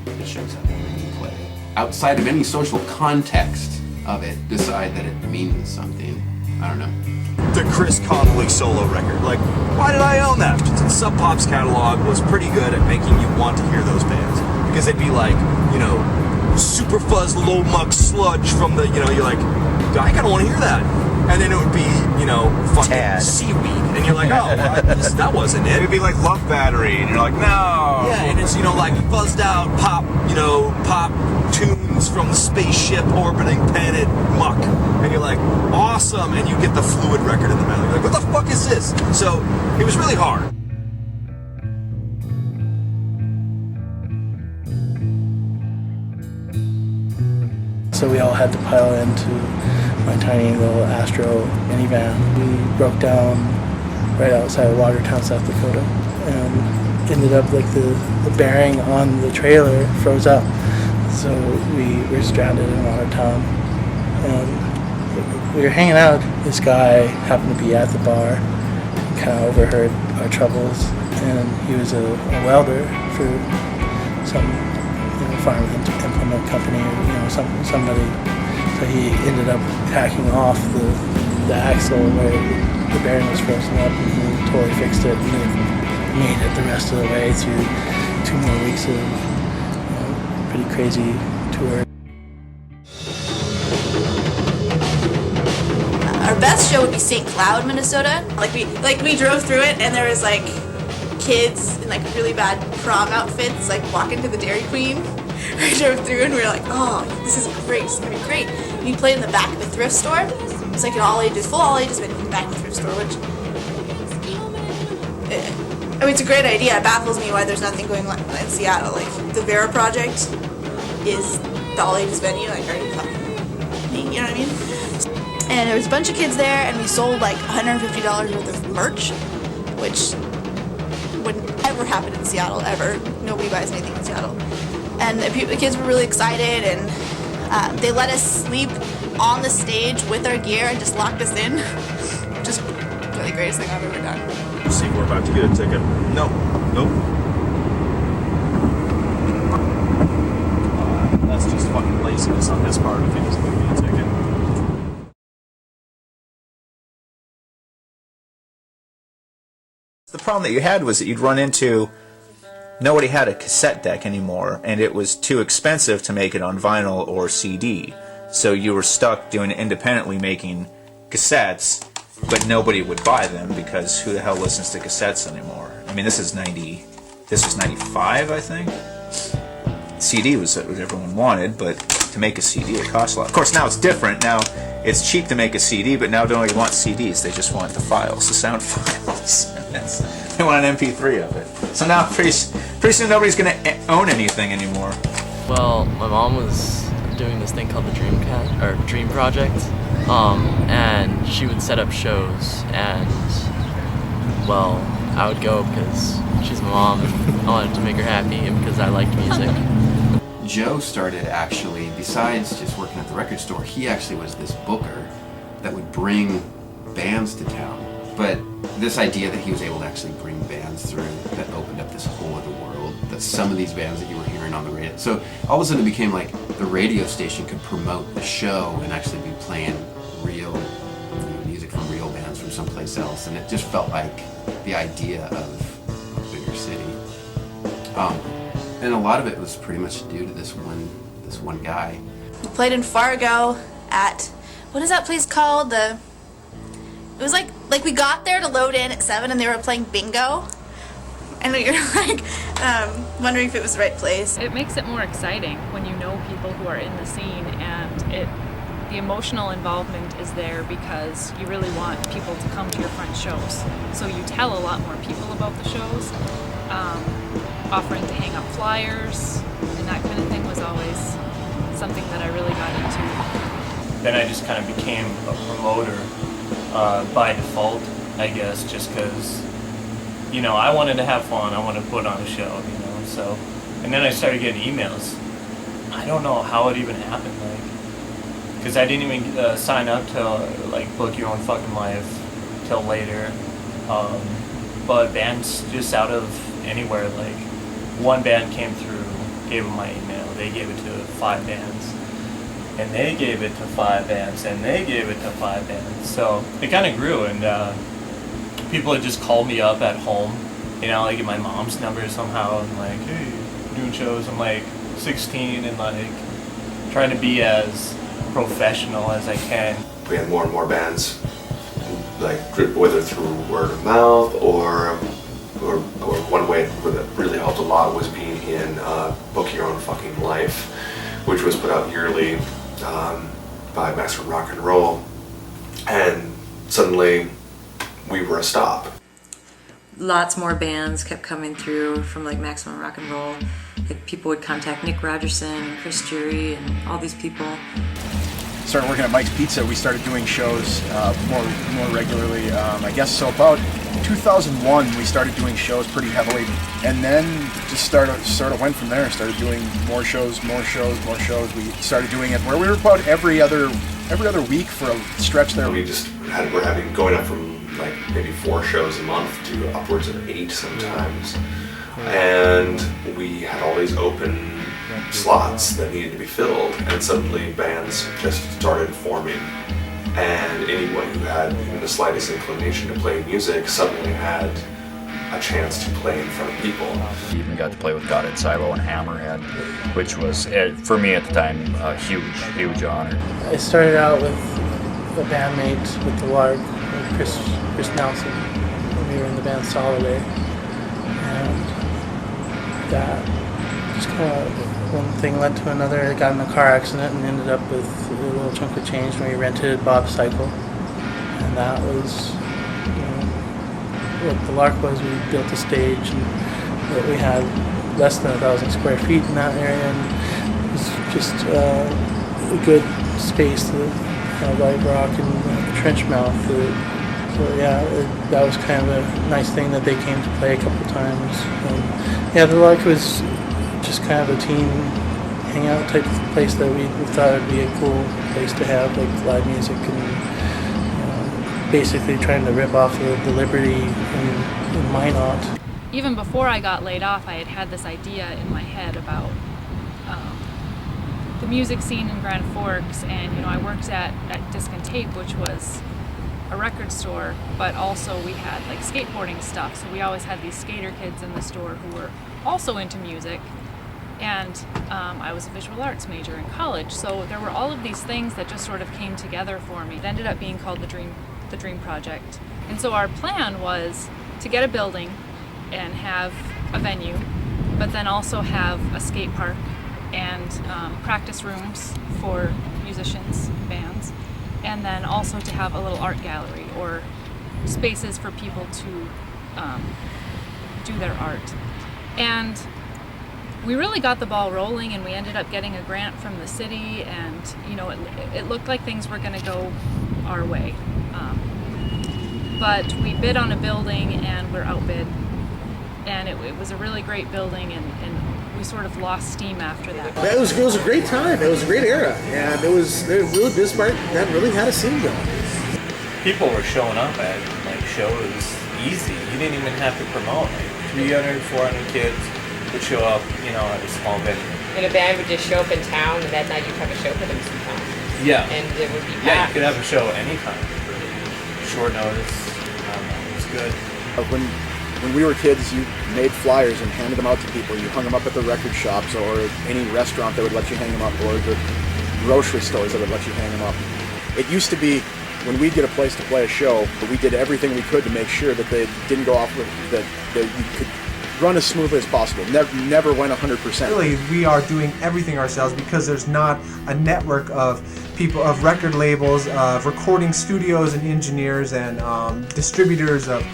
It shows up and you play it. Outside of any social context of it, decide that it means something. I don't know. The Chris Connolly solo record. Like, why did I own that? Sub Pop's catalog was pretty good at making you want to hear those bands. Because they'd be like, Super Fuzz Low Muck Sludge from the, you're like, I kind of want to hear that. And then it would be, fucking Seaweed. And you're like, oh, that wasn't it. It'd be like Love Battery, and you're like, no. Yeah, and it's, like buzzed out pop, pop tunes from the spaceship orbiting planet Muck. And you're like, awesome. And you get the Fluid record in the mail. You're like, what the fuck is this? So it was really hard. So we all had to pile into my tiny little Astro minivan. We broke down right outside of Watertown, South Dakota, and ended up like the bearing on the trailer froze up. So we were stranded in Watertown, and we were hanging out. This guy happened to be at the bar, kind of overheard our troubles, and he was a welder for some farm implement company, or somebody. So he ended up hacking off the axle where the bearing was frozen up, and he totally fixed it, and they made it the rest of the way through 2 more weeks of pretty crazy tour. best show would be St. Cloud, Minnesota. We drove through it, and there was like kids in like really bad prom outfits, like walking to the Dairy Queen. We drove through, and we were like, oh, this is great. It's gonna be great. And we played in the back of the thrift store. It's like an all ages, full all ages event in the back of the thrift store, which. I mean, it's a great idea. It baffles me why there's nothing going on in Seattle. Like, the Vera Project is the all-ages venue. Like, are you fucking me? You know what I mean? And there was a bunch of kids there, and we sold like $150 worth of merch, which wouldn't ever happen in Seattle, ever. Nobody buys anything in Seattle. And the kids were really excited, and they let us sleep on the stage with our gear and just locked us in, which is really the greatest thing I've ever done. See, we're about to get a ticket. Nope. That's just fucking laziness on his part if he doesn't give me a ticket. The problem that you had was that you'd run into nobody had a cassette deck anymore, and it was too expensive to make it on vinyl or CD. So you were stuck doing independently making cassettes, but nobody would buy them because who the hell listens to cassettes anymore? I mean, this was 95, I think. CD was what everyone wanted, but to make a CD it costs a lot. Of course, now it's different. Now it's cheap to make a CD, but now they don't even want CDs. They just want the files, the sound files. They want an MP3 of it. So now pretty soon nobody's going to own anything anymore. Well, my mom was doing this thing called the Dream Project, and she would set up shows, and well, I would go because she's my mom and I wanted to make her happy and because I liked music. Joe started actually, besides just working at the record store, he actually was this booker that would bring bands to town. But this idea that he was able to actually bring bands through, that opened up this whole other world, that some of these bands that you were hearing on the radio. So all of a sudden it became like the radio station could promote the show and actually be playing real music from real bands from someplace else. And it just felt like the idea of a bigger city. And a lot of it was pretty much due to this one guy. We played in Fargo at, what is that place called? It was like we got there to load in at 7 and they were playing bingo. And we were like wondering if it was the right place. It makes it more exciting when you know people who are in the scene, and the emotional involvement is there because you really want people to come to your front shows. So you tell a lot more people about the shows. Offering to hang up flyers and that kind of thing was always something that I really got into. Then I just kind of became a promoter by default, I guess, just because, I wanted to have fun, I wanted to put on a show, so. And then I started getting emails. I don't know how it even happened, because I didn't even sign up to, book your own fucking life till later. But bands just out of anywhere, one band came through, gave them my email, they gave it to 5 bands, and they gave it to 5 bands, and they gave it to 5 bands. So it kind of grew, and people had just called me up at home, I get my mom's number somehow, and hey, I'm doing shows, I'm 16, and trying to be as professional as I can. We had more and more bands, whether through word of mouth or one way that really helped a lot was being in Book Your Own Fucking Life, which was put out yearly by Master Rock and Roll, and suddenly we were a stop. Lots more bands kept coming through from Maximum Rock and Roll. People would contact Nick Rogerson and Chris Jury and all these people. Started working at Mike's Pizza. We started doing shows more regularly. I guess so about 2001 we started doing shows pretty heavily, and then just sort of went from there. Started doing more shows. We started doing it where we were about every other week for a stretch there. We're having going up from maybe 4 shows a month to upwards of 8 sometimes, and we had all these open slots that needed to be filled, and suddenly bands just started forming, and anyone who had even the slightest inclination to play music suddenly had a chance to play in front of people. Even got to play with Godhead Silo and Hammerhead, which was, for me at the time, a huge honor. I started out with a bandmate with the Lark, Chris Nelson, when we were in the band Soloway. And that just kind of one thing led to another. I got in a car accident and ended up with a little chunk of change when we rented Bob's Cycle. And that was, what the Lark was. We built a stage and we had less than 1,000 square feet in that area, and it was just a good space to light rock and trench mouth. So yeah, that was kind of a nice thing that they came to play a couple times. And yeah, the Lark was just kind of a teen hangout type of place that we thought would be a cool place to have, like live music and basically trying to rip off the Liberty in Minot. Even before I got laid off, I had this idea in my head about the music scene in Grand Forks, and I worked at Disc and Tape, which was a record store, but also we had like skateboarding stuff, so we always had these skater kids in the store who were also into music, and I was a visual arts major in college, so there were all of these things that just sort of came together for me. It ended up being called the Dream Project. And so our plan was to get a building and have a venue, but then also have a skate park and practice rooms for musicians, bands, and then also to have a little art gallery or spaces for people to do their art. And we really got the ball rolling, and we ended up getting a grant from the city, and it looked like things were going to go our way. But we bid on a building and we're outbid. And it was a really great building, and we sort of lost steam after that. It was a great time. It was a great era, and it was really Bismarck that really had a scene going. People were showing up at like shows easy. You didn't even have to promote. Like 300, 400 kids would show up, at a small venue. And a band would just show up in town, and that night you'd have a show for them sometime. Yeah. And it would be packed. Yeah, you could have a show anytime. Short notice. It was good. When we were kids, you made flyers and handed them out to people. You hung them up at the record shops or any restaurant that would let you hang them up, or the grocery stores that would let you hang them up. It used to be when we'd get a place to play a show, we did everything we could to make sure that they didn't go off, that you could run as smoothly as possible. Never went 100%. Really, we are doing everything ourselves because there's not a network of people, of record labels, of recording studios and engineers and distributors of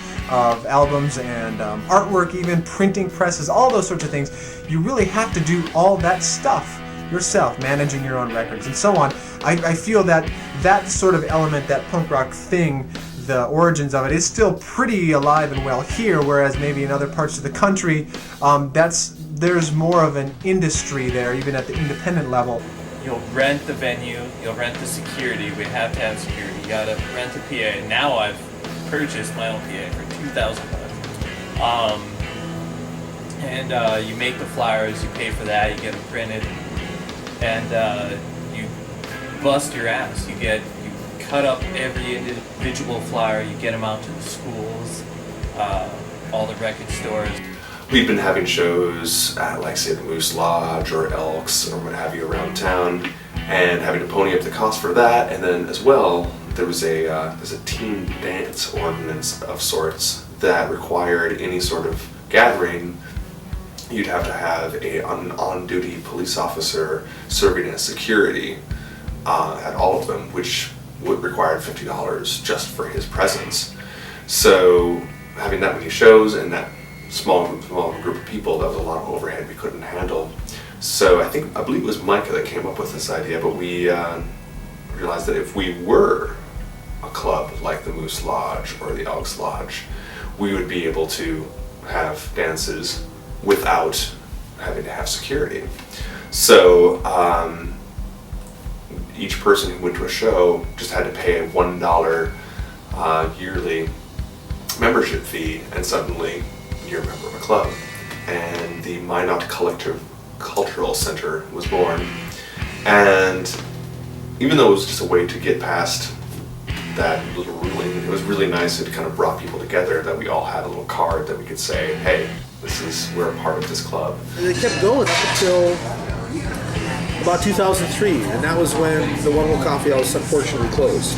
albums and artwork, even printing presses, all those sorts of things. You really have to do all that stuff yourself, managing your own records and so on. I feel that sort of element, that punk rock thing, the origins of it is still pretty alive and well here, whereas maybe in other parts of the country, there's more of an industry there, even at the independent level. You'll rent the venue, you'll rent the security. We have to have security. You gotta rent a PA. Now I've purchased my own PA for $2,000. And you make the flyers, you pay for that, you get them printed, and you bust your ass. You cut up every individual flyer, you get them out to the schools, all the record stores. We've been having shows at, like, say, the Moose Lodge or Elks or what have you around town, and having to pony up the cost for that. And then as well, there's a teen dance ordinance of sorts that required any sort of gathering. You'd have to have an on-duty police officer serving as security at all of them, which would require $50 just for his presence. So having that many shows and that small group of people, that was a lot of overhead we couldn't handle. So I believe it was Micah that came up with this idea, but we realized that if we were a club like the Moose Lodge or the Elks Lodge, we would be able to have dances without having to have security. So each person who went to a show just had to pay a $1 yearly membership fee, and suddenly you're a member of a club. And the Minot Cultural Center was born. And even though it was just a way to get past that little ruling, it was really nice. It kind of brought people together, that we all had a little card that we could say, hey, we're a part of this club. And they kept going up until about 2003, and that was when the One Hole Coffee House unfortunately closed.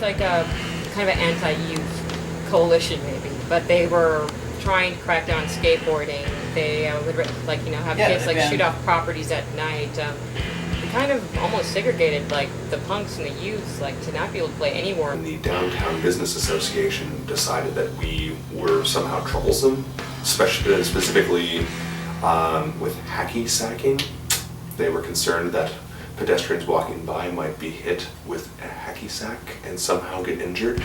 like a kind of an anti-youth coalition maybe, but they were trying to crack down on skateboarding. They would have kids like shoot off properties at night. They kind of almost segregated like the punks and the youths, like to not be able to play anywhere. The Downtown Business Association decided that we were somehow troublesome, specifically with hacky sacking. They were concerned that pedestrians walking by might be hit with a hacky sack and somehow get injured.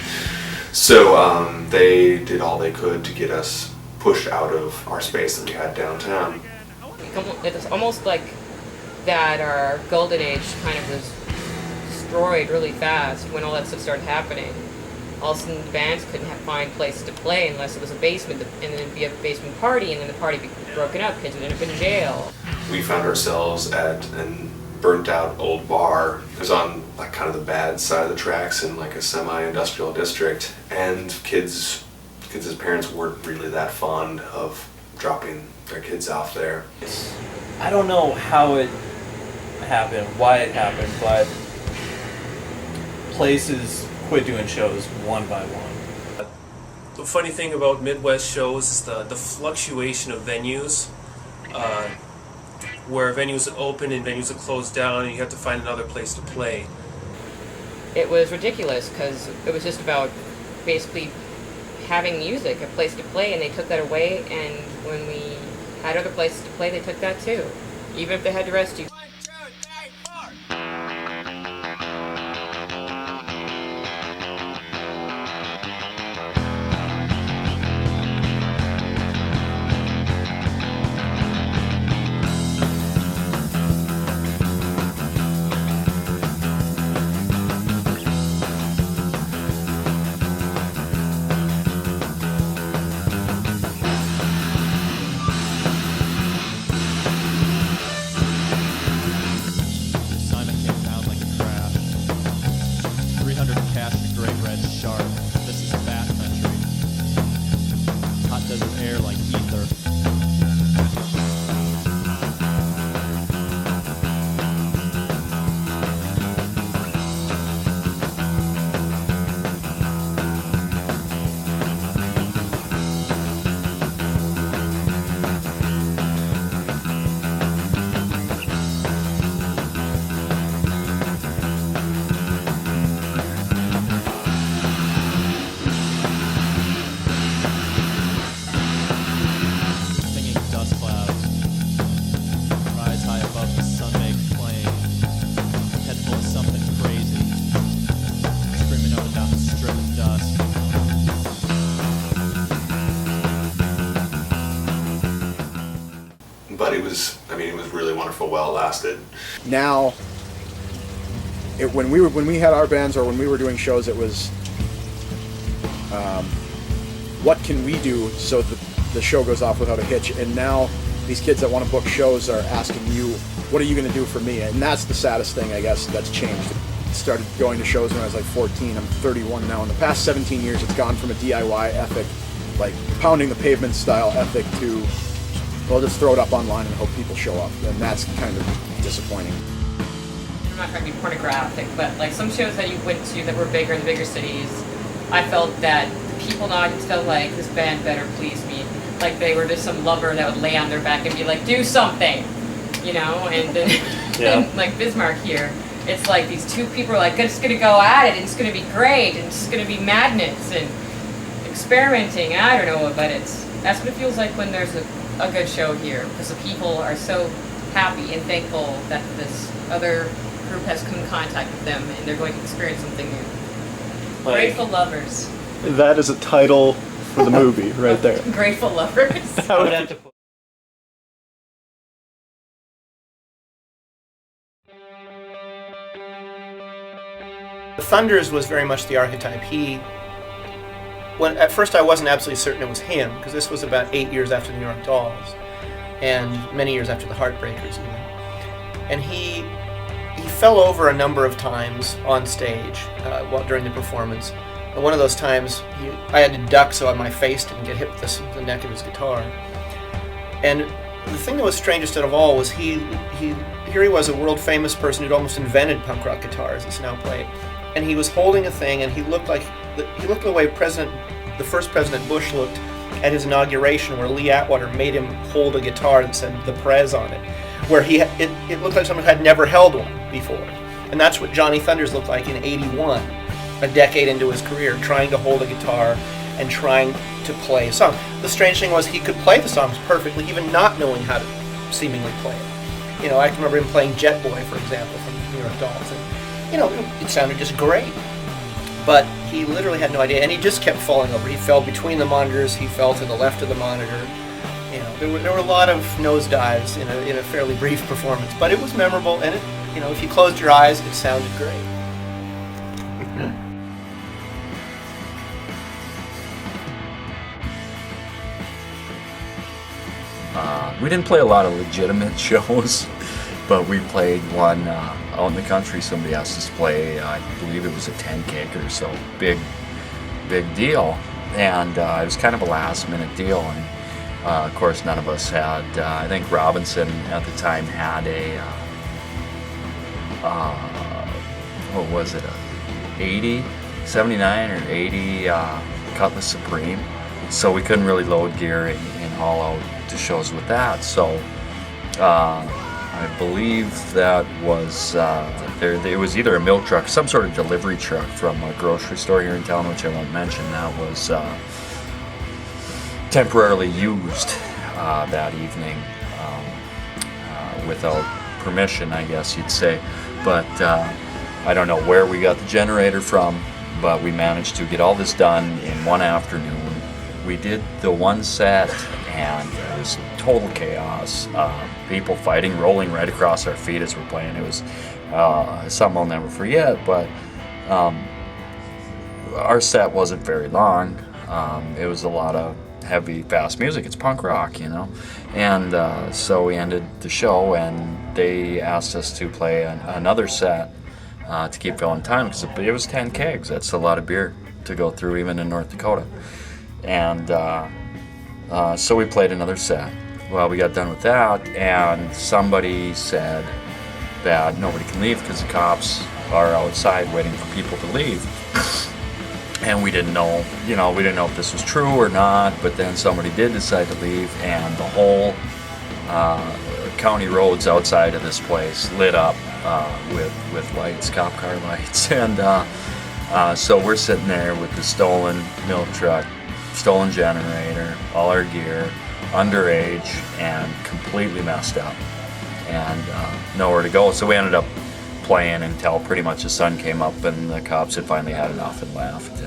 So they did all they could to get us pushed out of our space that we had downtown. It's almost like that our golden age kind of was destroyed really fast when all that stuff started happening. All of a sudden, bands couldn't find places to play unless it was a basement, and then it'd be a basement party, and then the party would be broken up, kids would end up in jail. We found ourselves at an burnt-out old bar. It was on like kind of the bad side of the tracks in like a semi-industrial district, and kids' parents weren't really that fond of dropping their kids off there. I don't know how it happened, why it happened, but places quit doing shows one by one. The funny thing about Midwest shows is the fluctuation of venues, where venues would open and venues would close down, and you have to find another place to play. It was ridiculous because it was just about basically having music, a place to play, and they took that away, and when we had other places to play, they took that too, even if they had to arrest you. But it was really wonderful while it lasted. Now, when we had our bands or when we were doing shows, it was what can we do so that the show goes off without a hitch. And now these kids that want to book shows are asking you, what are you going to do for me? And that's the saddest thing, I guess, that's changed. I started going to shows when I was like 14. I'm 31 now. In the past 17 years, it's gone from a DIY ethic, like pounding the pavement style ethic, to, well, just throw it up online and hope people show up. And that's kind of disappointing. I'm not trying to be pornographic, but like some shows that you went to that were bigger in the bigger cities, I felt that the people in the audience felt like this band better please me. Like they were just some lover that would lay on their back and be like, do something, you know? And then and like Bismarck here, it's like these two people are like, just gonna go at it and it's gonna be great and it's gonna be madness and experimenting. I don't know, but that's what it feels like when there's a good show here, because the people are so happy and thankful that this other group has come in contact with them and they're going to experience something new. Like, Grateful Lovers. That is a title for the movie right there. Grateful Lovers. I would have to put. Thunders was very much the archetype. At first I wasn't absolutely certain it was him, because this was about 8 years after the New York Dolls, and many years after the Heartbreakers even. And he fell over a number of times on stage during the performance. And one of those times, I had to duck so my face didn't get hit with the neck of his guitar. And the thing that was strangest of all was here he was, a world famous person who'd almost invented punk rock guitars. It's now played. and he was holding a thing, and he looked the way the first President Bush looked at his inauguration, where Lee Atwater made him hold a guitar and said "the Prez" on it, where it looked like someone had never held one before, and that's what Johnny Thunders looked like in '81, a decade into his career, trying to hold a guitar and trying to play a song. The strange thing was he could play the songs perfectly, even not knowing how to seemingly play it. I can remember him playing Jet Boy, for example, from New York Dolls, and it sounded just great. But he literally had no idea, and he just kept falling over. He fell between the monitors. He fell to the left of the monitor. There were a lot of nosedives in a fairly brief performance, but it was memorable, and if you closed your eyes, it sounded great. We didn't play a lot of legitimate shows, but we played one out in the country. Somebody asked us to play, I believe it was a 10 kicker, so big deal. And it was kind of a last minute deal. And of course, none of us had, I think Robinson at the time had a, what was it, a 80, 79 or 80 Cutlass Supreme. So we couldn't really load gear and haul out to shows with that. So I believe that was it was either a milk truck, some sort of delivery truck from a grocery store here in town, which I won't mention, that was temporarily used that evening without permission, I guess you'd say. But I don't know where we got the generator from, but we managed to get all this done in one afternoon. We did the one set, and it was total chaos. People fighting, rolling right across our feet as we're playing. It was something I'll never forget, but our set wasn't very long. It was a lot of heavy, fast music. It's punk rock, And so we ended the show, and they asked us to play another set to keep filling time, because it was 10 kegs. That's a lot of beer to go through, even in North Dakota. And so we played another set. Well, we got done with that, and somebody said that nobody can leave because the cops are outside waiting for people to leave. And we didn't know, we didn't know if this was true or not, but then somebody did decide to leave, and the whole county roads outside of this place lit up with lights, cop car lights. And so we're sitting there with the stolen milk truck, stolen generator, all our gear, underage, and completely messed up, and nowhere to go. So we ended up playing until pretty much the sun came up, and the cops had finally had enough and left.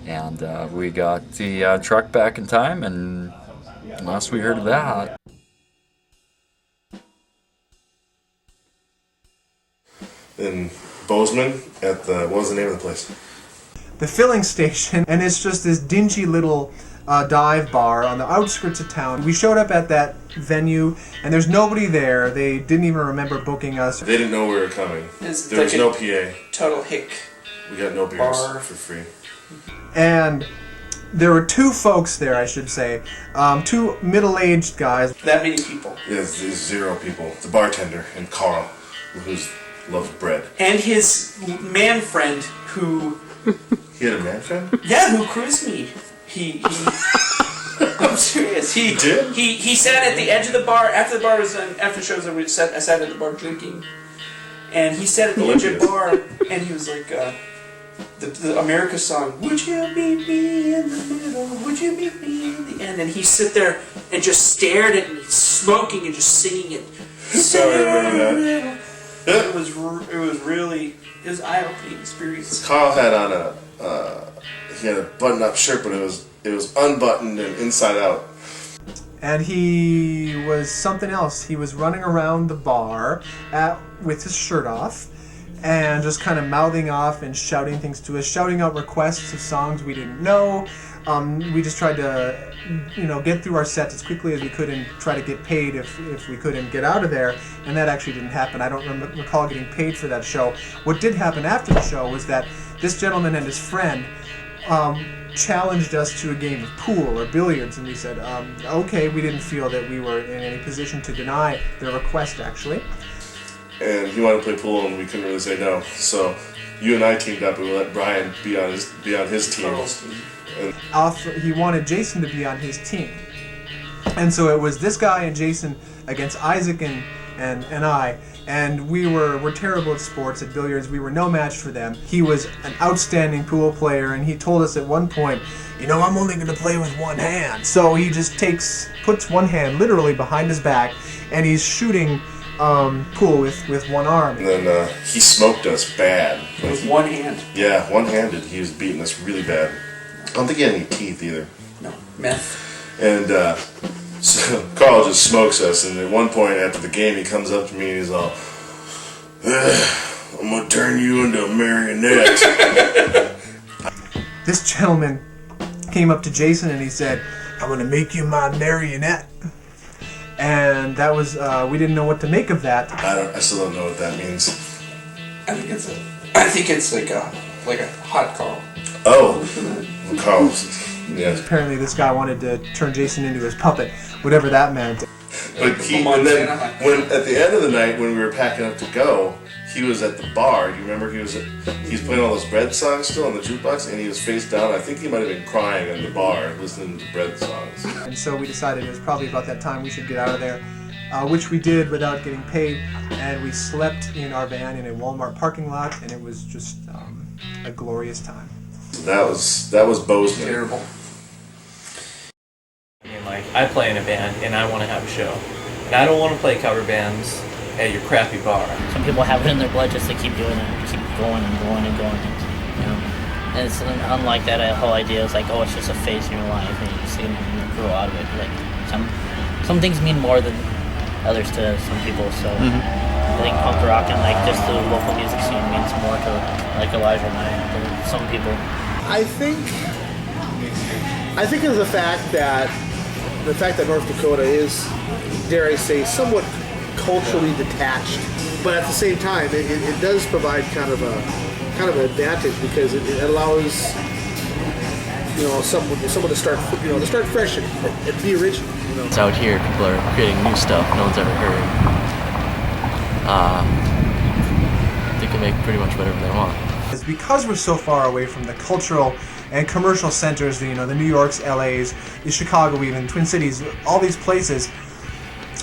And we got the truck back in time, and last we heard of that. In Bozeman, at what was the name of the place? The filling station, and it's just this dingy little dive bar on the outskirts of town. We showed up at that venue, and there's nobody there. They didn't even remember booking us. They didn't know we were coming. There was no PA. Total hick. We got no beers for free. And there were two folks there, I should say. Two middle-aged guys. That many people. Yeah, there's 0 people. The bartender and Carl, who loves bread. And his man friend who... He had a man friend? Yeah, who cruised me. He I'm serious. He did? He sat at the edge of the bar. After the bar was done, after shows over, I sat at the bar drinking. And he sat at the edge of the bar, and he was like, the America song, would you meet me in the middle, would you meet me in the end? And he'd sit there and just stared at me, smoking and just singing it. Sorry, I remember that. It was really, it was an eye-opening experience. Carl had on he had a button-up shirt, but it was unbuttoned and inside out. And he was something else. He was running around the bar with his shirt off, and just kind of mouthing off and shouting things to us, shouting out requests of songs we didn't know. We just tried to, get through our sets as quickly as we could and try to get paid if we could and get out of there. And that actually didn't happen. I don't recall getting paid for that show. What did happen after the show was that this gentleman and his friend challenged us to a game of pool or billiards, and we said, okay, we didn't feel that we were in any position to deny their request, actually. And he wanted to play pool, and we couldn't really say no. So you and I teamed up and we let Brian be on his team. And He wanted Jason to be on his team. And so it was this guy and Jason against Isaac and I. And we're terrible at sports, at billiards. We were no match for them. He was an outstanding pool player, and he told us at one point, I'm only going to play with one hand. So he just puts one hand literally behind his back, and he's shooting pool with one arm. And then he smoked us bad. With one hand? Yeah, one-handed. He was beating us really bad. I don't think he had any teeth either. No, meth. And so Carl just smokes us, and at one point after the game he comes up to me and he's all, I'm going to turn you into a marionette. This gentleman came up to Jason and he said, I'm going to make you my marionette. And that was, we didn't know what to make of that. I still don't know what that means. I think it's like a hot Carl. Oh, Carl's. Yeah. Apparently this guy wanted to turn Jason into his puppet, whatever that meant. But and then when at the end of the night when we were packing up to go, he was at the bar. Do you remember he's playing all those Bread songs still on the jukebox, and he was face down. I think he might have been crying in the bar listening to Bread songs. And so we decided it was probably about that time we should get out of there, which we did without getting paid. And we slept in our van in a Walmart parking lot, and it was just a glorious time. That was Bozeman. Terrible. I play in a band and I want to have a show, and I don't want to play cover bands at your crappy bar. Some people have it in their blood just to keep doing it, keep going and going and going. And it's unlike that whole idea. It's like, oh, it's just a phase in your life, and you just grow out of it. Like some things mean more than others to some people. So I think punk rock and like just the local music scene means more to like Elijah and I than some people. I think it's the fact that North Dakota is, dare I say, somewhat culturally detached, but at the same time, it does provide kind of an advantage because it allows someone to start fresh and be original. It's out here, people are creating new stuff no one's ever heard. They can make pretty much whatever they want. It's because we're so far away from the cultural and commercial centers, the New Yorks, LAs, the Chicago, even Twin Cities, all these places,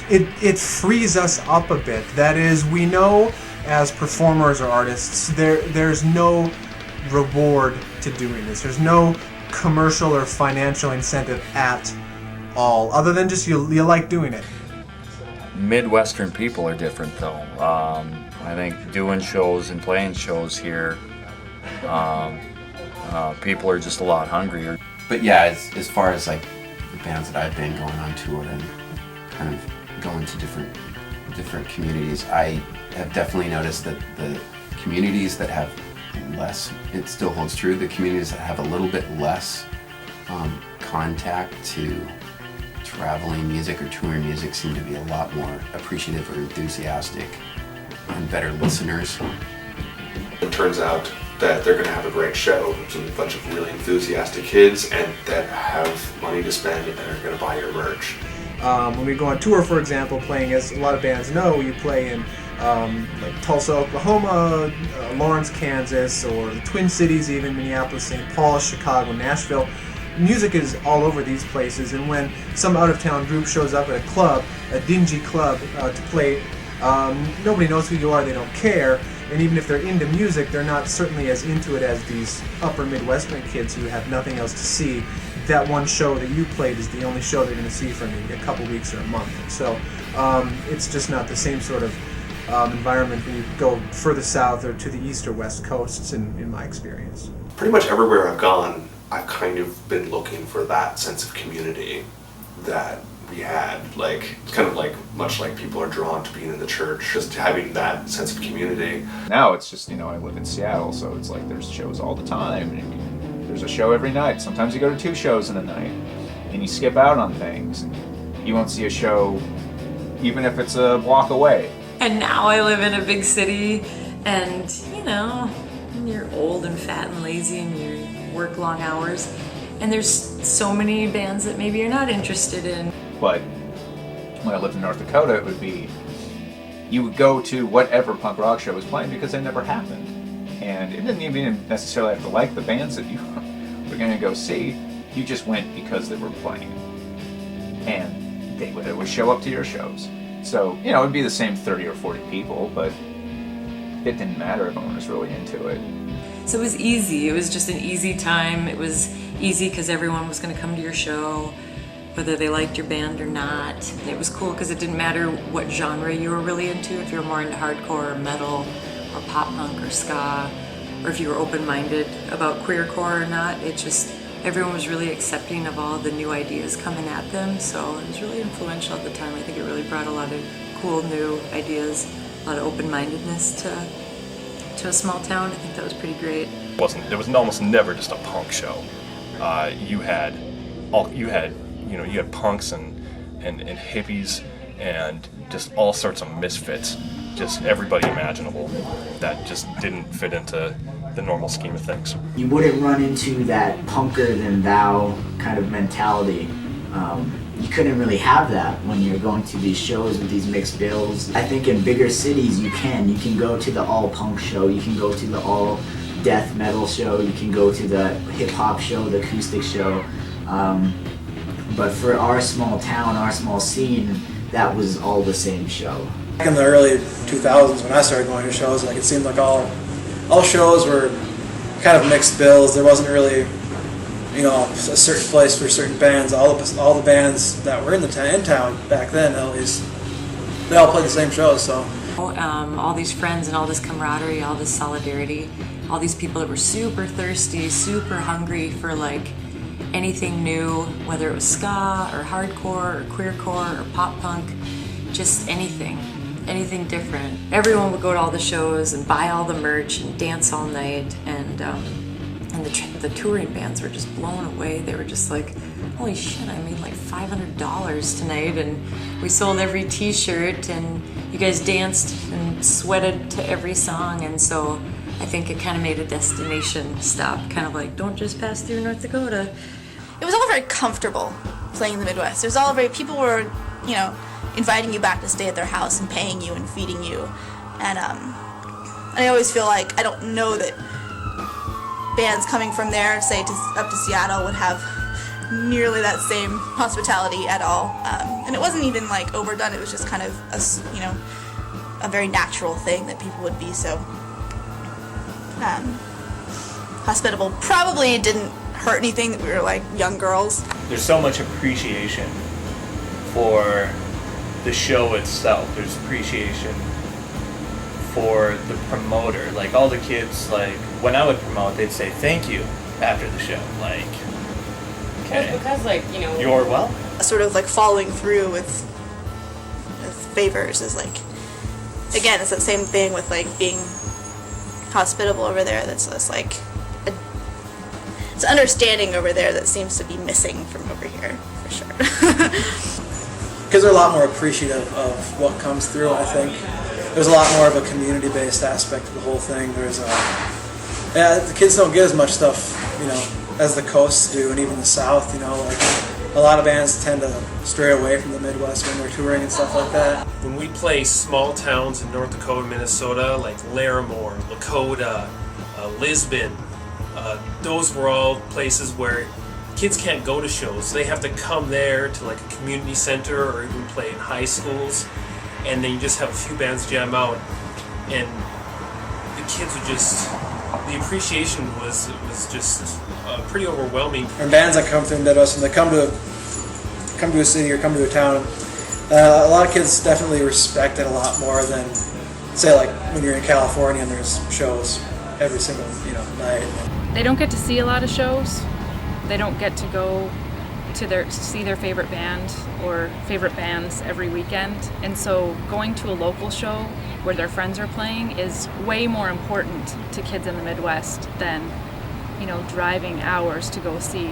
it frees us up a bit. That is, we know as performers or artists, there's no reward to doing this. There's no commercial or financial incentive at all, other than just you like doing it. Midwestern people are different though. I think doing shows and playing shows here, people are just a lot hungrier. But yeah, as far as like the bands that I've been going on tour and kind of going to different communities, I have definitely noticed that the communities that have less, it still holds true, the communities that have a little bit less contact to traveling music or touring music seem to be a lot more appreciative or enthusiastic and better listeners. It turns out that they're going to have a great show. There's a bunch of really enthusiastic kids and that have money to spend and are going to buy your merch. When we go on tour, for example, playing, as a lot of bands know, you play in like Tulsa, Oklahoma, Lawrence, Kansas, or the Twin Cities, even Minneapolis, St. Paul, Chicago, Nashville. Music is all over these places, and when some out-of-town group shows up at a club, a dingy club, to play, nobody knows who you are, they don't care, and even if they're into music, they're not certainly as into it as these upper Midwestern kids who have nothing else to see. That one show that you played is the only show they're going to see for maybe a couple weeks or a month. So it's just not the same sort of environment when you go further south or to the east or west coasts, in my experience. Pretty much everywhere I've gone, I've kind of been looking for that sense of community that we had. Like, it's kind of like, much like people are drawn to being in the church, just having that sense of community. Now it's just, I live in Seattle, so it's like there's shows all the time. And there's a show every night. Sometimes you go to 2 shows in a night, and you skip out on things. You won't see a show even if it's a block away. And now I live in a big city, and when you're old and fat and lazy and you work long hours, and there's so many bands that maybe you're not interested in. But when I lived in North Dakota, it would be, you would go to whatever punk rock show was playing because they never happened. And it didn't even necessarily have to like the bands that you were going to go see. You just went because they were playing. And they would always show up to your shows. So, you know, it would be the same 30 or 40 people, but it didn't matter. Everyone was really into it. So it was easy. It was just an easy time. It was easy because everyone was going to come to your show, whether they liked your band or not. It was cool because it didn't matter what genre you were really into, if you were more into hardcore or metal or pop punk or ska, or if you were open-minded about queercore or not. It just, everyone was really accepting of all the new ideas coming at them, so it was really influential at the time. I think it really brought a lot of cool new ideas, a lot of open-mindedness to a small town. I think that was pretty great. There was almost never just a punk show. You had punks and hippies and just all sorts of misfits, just everybody imaginable that just didn't fit into the normal scheme of things. You wouldn't run into that punker than thou kind of mentality. You couldn't really have that when you're going to these shows with these mixed bills. I think in bigger cities you can go to the all punk show, you can go to the all death metal show, you can go to the hip hop show, the acoustic show. But for our small town, our small scene, that was all the same show. Back in the early 2000s when I started going to shows, like it seemed like all shows were kind of mixed bills. There wasn't really, you know, a certain place for certain bands. All the bands that were in town back then, at least, they all played the same shows. So all these friends and all this camaraderie, all this solidarity, all these people that were super thirsty, super hungry for like anything new, whether it was ska or hardcore or queercore or pop punk, just anything different. Everyone would go to all the shows and buy all the merch and dance all night, and the touring bands were just blown away. They were just like, holy shit, I made like $500 tonight, and we sold every t-shirt, and you guys danced and sweated to every song. And so I think it kind of made a destination stop, kind of like, don't just pass through North Dakota. It was all very comfortable playing in the Midwest. It was all people were, you know, inviting you back to stay at their house and paying you and feeding you. And I always feel like, I don't know that bands coming from there, say up to Seattle, would have nearly that same hospitality at all. And it wasn't even like overdone. It was just kind of a very natural thing that people would be so hospitable. Probably didn't hurt anything that we were like young girls. There's so much appreciation for the show itself. There's appreciation for the promoter. Like all the kids, like when I would promote, they'd say thank you after the show. Like, okay, because like, you know, you're well. Sort of like following through with favors is like, again, it's that same thing with like being hospitable over there. That's just like it's understanding over there that seems to be missing from over here for sure. Because they're a lot more appreciative of what comes through. I think there's a lot more of a community-based aspect to the whole thing. The kids don't get as much stuff, you know, as the coasts do, and even the South. You know, like a lot of bands tend to stray away from the Midwest when they're touring and stuff like that. When we play small towns in North Dakota, Minnesota, like Larimore, Lakota, Lisbon, those were all places where kids can't go to shows. They have to come there to like a community center or even play in high schools, and then you just have a few bands jam out, and the kids would just, the appreciation was just pretty overwhelming. And bands that come through the Midwest, and they come to a city or come to a town, a lot of kids definitely respect it a lot more than, say, like when you're in California and there's shows every single night. They don't get to see a lot of shows. They don't get to go to see their favorite band or favorite bands every weekend. And so going to a local show where their friends are playing is way more important to kids in the Midwest than, driving hours to go see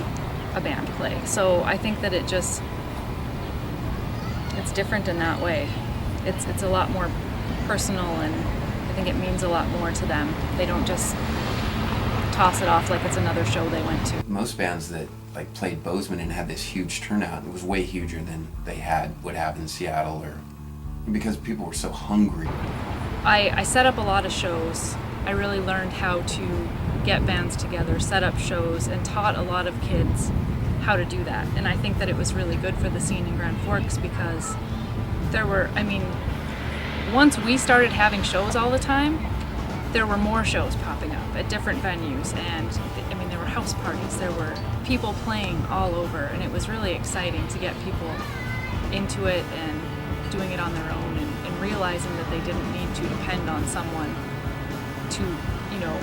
a band play. So I think that it's different in that way. It's a lot more personal, and I think it means a lot more to them. They don't just toss it off like it's another show they went to. Most bands that played Bozeman and had this huge turnout, it was way huger than they would have in Seattle, or because people were so hungry. I set up a lot of shows. I really learned how to get bands together, set up shows, and taught a lot of kids how to do that. And I think that it was really good for the scene in Grand Forks because there were, I mean, once we started having shows all the time, there were more shows popping up at different venues, and I mean, there were house parties, there were people playing all over, and it was really exciting to get people into it and doing it on their own, and realizing that they didn't need to depend on someone to, you know,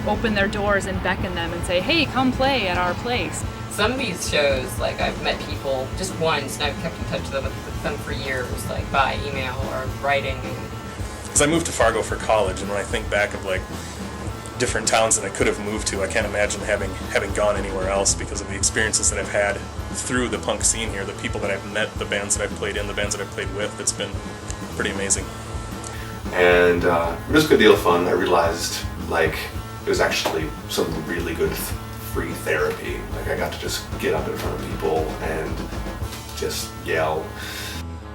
open their doors and beckon them and say, hey, come play at our place. Some of these shows, like, I've met people just once, and I've kept in touch with them for years, like by email or writing. Because I moved to Fargo for college, and when I think back of like different towns that I could have moved to, I can't imagine having gone anywhere else because of the experiences that I've had through the punk scene here, the people that I've met, the bands that I've played in, the bands that I've played with. It's been pretty amazing. And it was a good deal of fun. I realized like it was actually some really good free therapy. Like I got to just get up in front of people and just yell.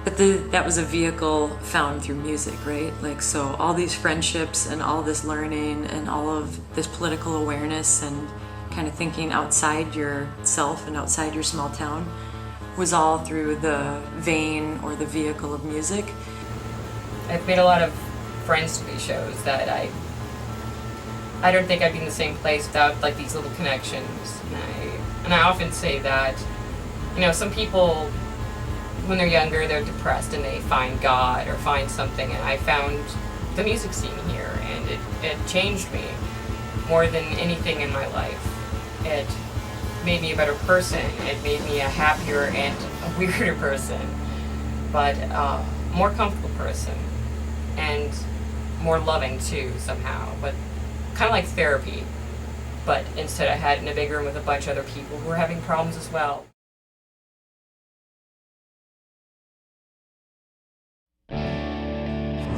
But that was a vehicle found through music, right? Like, so all these friendships and all this learning and all of this political awareness and kind of thinking outside yourself and outside your small town was all through the vein or the vehicle of music. I've made a lot of friends to these shows that I don't think I'd be in the same place without like these little connections. And I often say that, you know, some people, when they're younger, they're depressed and they find God or find something, and I found the music scene here, and it changed me more than anything in my life. It made me a better person, it made me a happier and a weirder person, but more comfortable person, and more loving too somehow, but kind of like therapy, but instead I had in a big room with a bunch of other people who were having problems as well.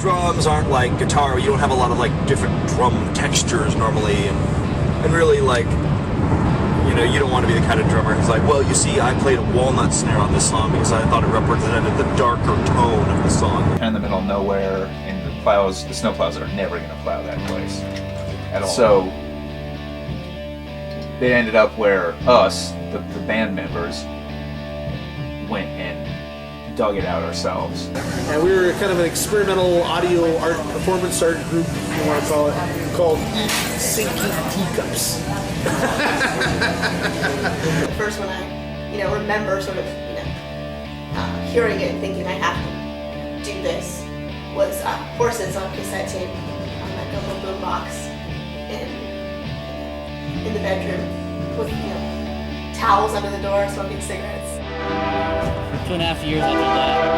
Drums aren't like guitar. You don't have a lot of like different drum textures normally, and really like, you know, you don't want to be the kind of drummer who's like, well, you see, I played a walnut snare on this song because I thought it represented the darker tone of the song. Kind of in the middle of nowhere, and the snow plows are never going to plow that place at all. So they ended up where us, the band members, went and dug it out ourselves. And we were kind of an experimental audio art, performance art group, if you want to call it, called Sinking Teacups. The first one I, you know, remember sort of, you know, hearing it and thinking I have to do this was Horses on cassette tape on like a little boom box in the bedroom with, you know, towels under the door, smoking cigarettes. 2.5 years after that.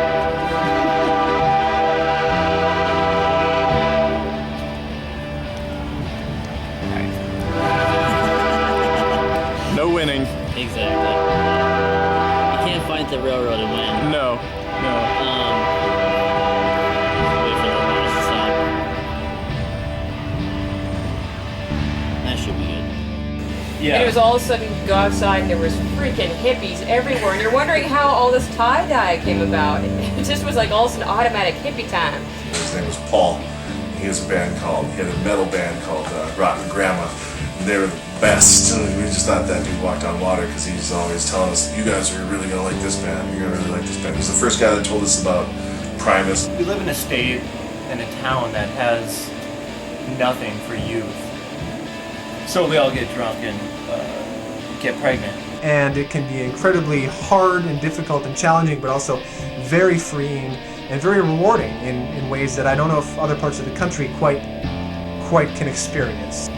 No winning. Exactly. You can't fight the railroad and win. No. Wait for the horse to stop. That should be good. Yeah. And it was all of a sudden you go outside and there was freaking hippies everywhere, and you're wondering how all this tie-dye came about. It just was like all of a sudden automatic hippie time. His name was Paul. He had a metal band called Rotten Grandma. And they were the best. And we just thought that dude walked on water because he was always telling us, you guys are really going to like this band. You're going to really like this band. He was the first guy that told us about Primus. We live in a state and a town that has nothing for youth. So we all get drunk and get pregnant. And it can be incredibly hard and difficult and challenging, but also very freeing and very rewarding in ways that I don't know if other parts of the country quite can experience.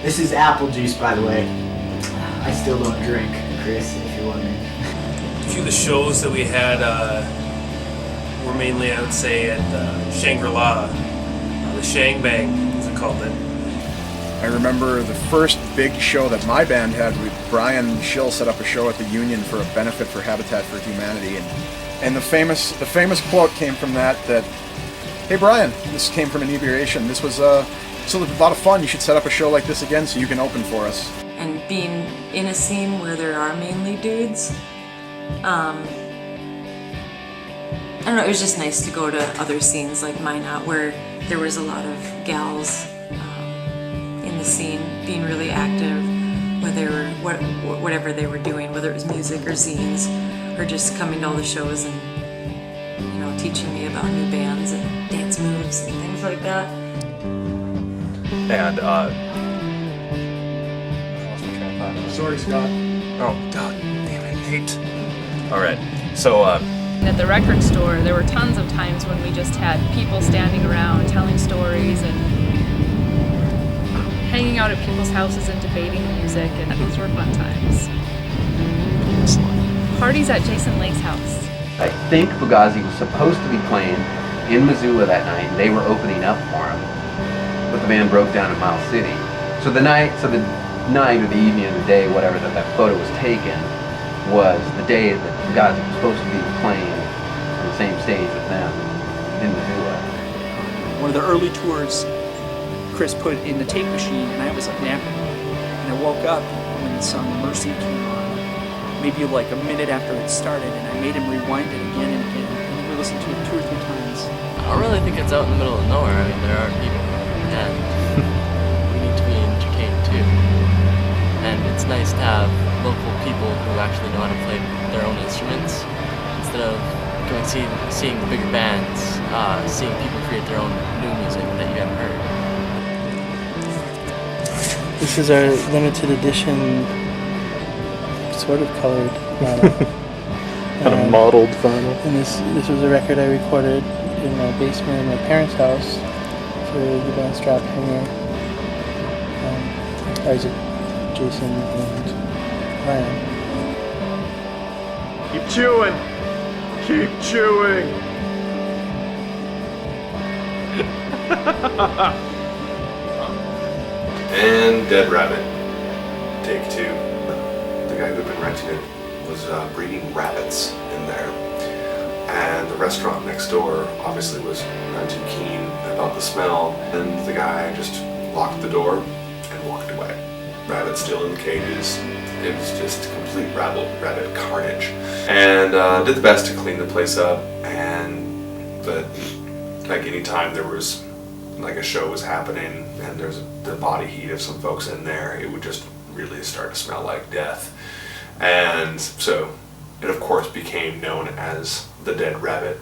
This is apple juice, by the way. I still don't drink, Chris, if you're wondering. A few of the shows that we had were mainly, I would say, at Shangri-La, the Shang Bang, as we called it. I remember the first big show that my band had. Brian Schill set up a show at the Union for a benefit for Habitat for Humanity, and the famous quote came from that, hey Brian, this came from inebriation. This was a lot of fun. You should set up a show like this again so you can open for us. And being in a scene where there are mainly dudes, don't know, it was just nice to go to other scenes like Minot where there was a lot of gals in the scene being really active, whether whatever they were doing, whether it was music or zines, or just coming to all the shows and teaching me about new bands and dance moves and things like that. And Sorry, Scott. Oh God, damn it, Nate. All right, so At the record store, there were tons of times when we just had people standing around telling stories and hanging out at people's houses and debating music, and those were fun times. Parties at Jason Lake's house. I think Fugazi was supposed to be playing in Missoula that night, and they were opening up for him, but the band broke down in Miles City. So the night or the evening or the day, whatever that photo was taken, was the day that Fugazi was supposed to be playing on the same stage with them in Missoula. One of the early tours, Chris put in the tape machine, and I was napping, and I woke up when the song Mercy came on. Maybe like a minute after it started, and I made him rewind it again and again, and we listened to it 2 or 3 times. I don't really think it's out in the middle of nowhere. I mean, there are people, and we need to be entertained too. And it's nice to have local people who actually know how to play their own instruments, instead of going seeing the bigger bands, seeing people create their own new music that you haven't heard. This is our limited edition, sort of colored vinyl. Kind of mottled vinyl. And this was a record I recorded in my basement in my parents' house for the band Strap Hanger. Isaac, Jason, and Ryan. Keep chewing! Keep chewing! And Dead Rabbit, take 2. The guy who'd been renting it was breeding rabbits in there, and the restaurant next door obviously was not too keen about the smell, and the guy just locked the door and walked away. Rabbits still in the cages. It was just complete rabbit carnage, and did the best to clean the place up, but like any time there was like a show was happening and there's the body heat of some folks in there, it would just really start to smell like death. And so it of course became known as the Dead Rabbit.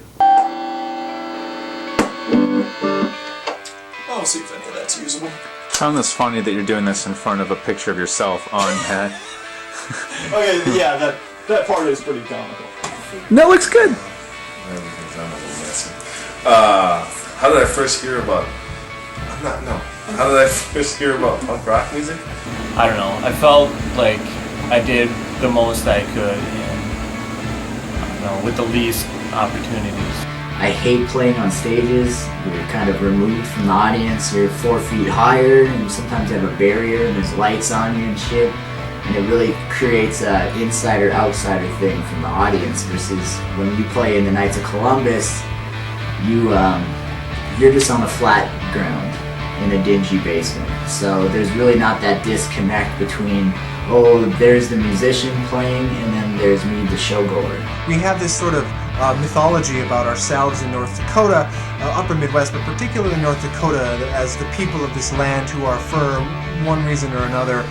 I'll see if any of that's usable. I found this funny that you're doing this in front of a picture of yourself on that. Okay, yeah, that part is pretty comical. No, looks good. Everything's on a little messy. How did I first hear about? How did I first hear about punk rock music? I don't know. I felt like I did the most I could, and I don't know, with the least opportunities. I hate playing on stages. You're kind of removed from the audience. You're 4 feet higher, and sometimes you have a barrier, and there's lights on you and shit. And it really creates an insider-outsider thing from the audience versus when you play in the Knights of Columbus, you're just on the flat ground in a dingy basement. So there's really not that disconnect between, oh, there's the musician playing and then there's me, the showgoer. We have this sort of mythology about ourselves in North Dakota, upper Midwest, but particularly North Dakota, as the people of this land who are, for one reason or another,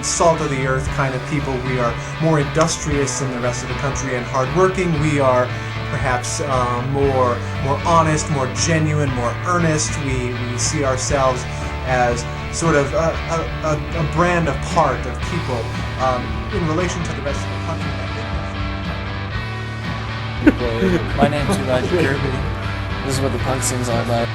salt of the earth kind of people. We are more industrious than the rest of the country and hardworking. We are perhaps more honest, more genuine, more earnest. We see ourselves as sort of a brand of part of people in relation to the rest of the country. My name's Elijah Kirby. This is what the punk scene's all about.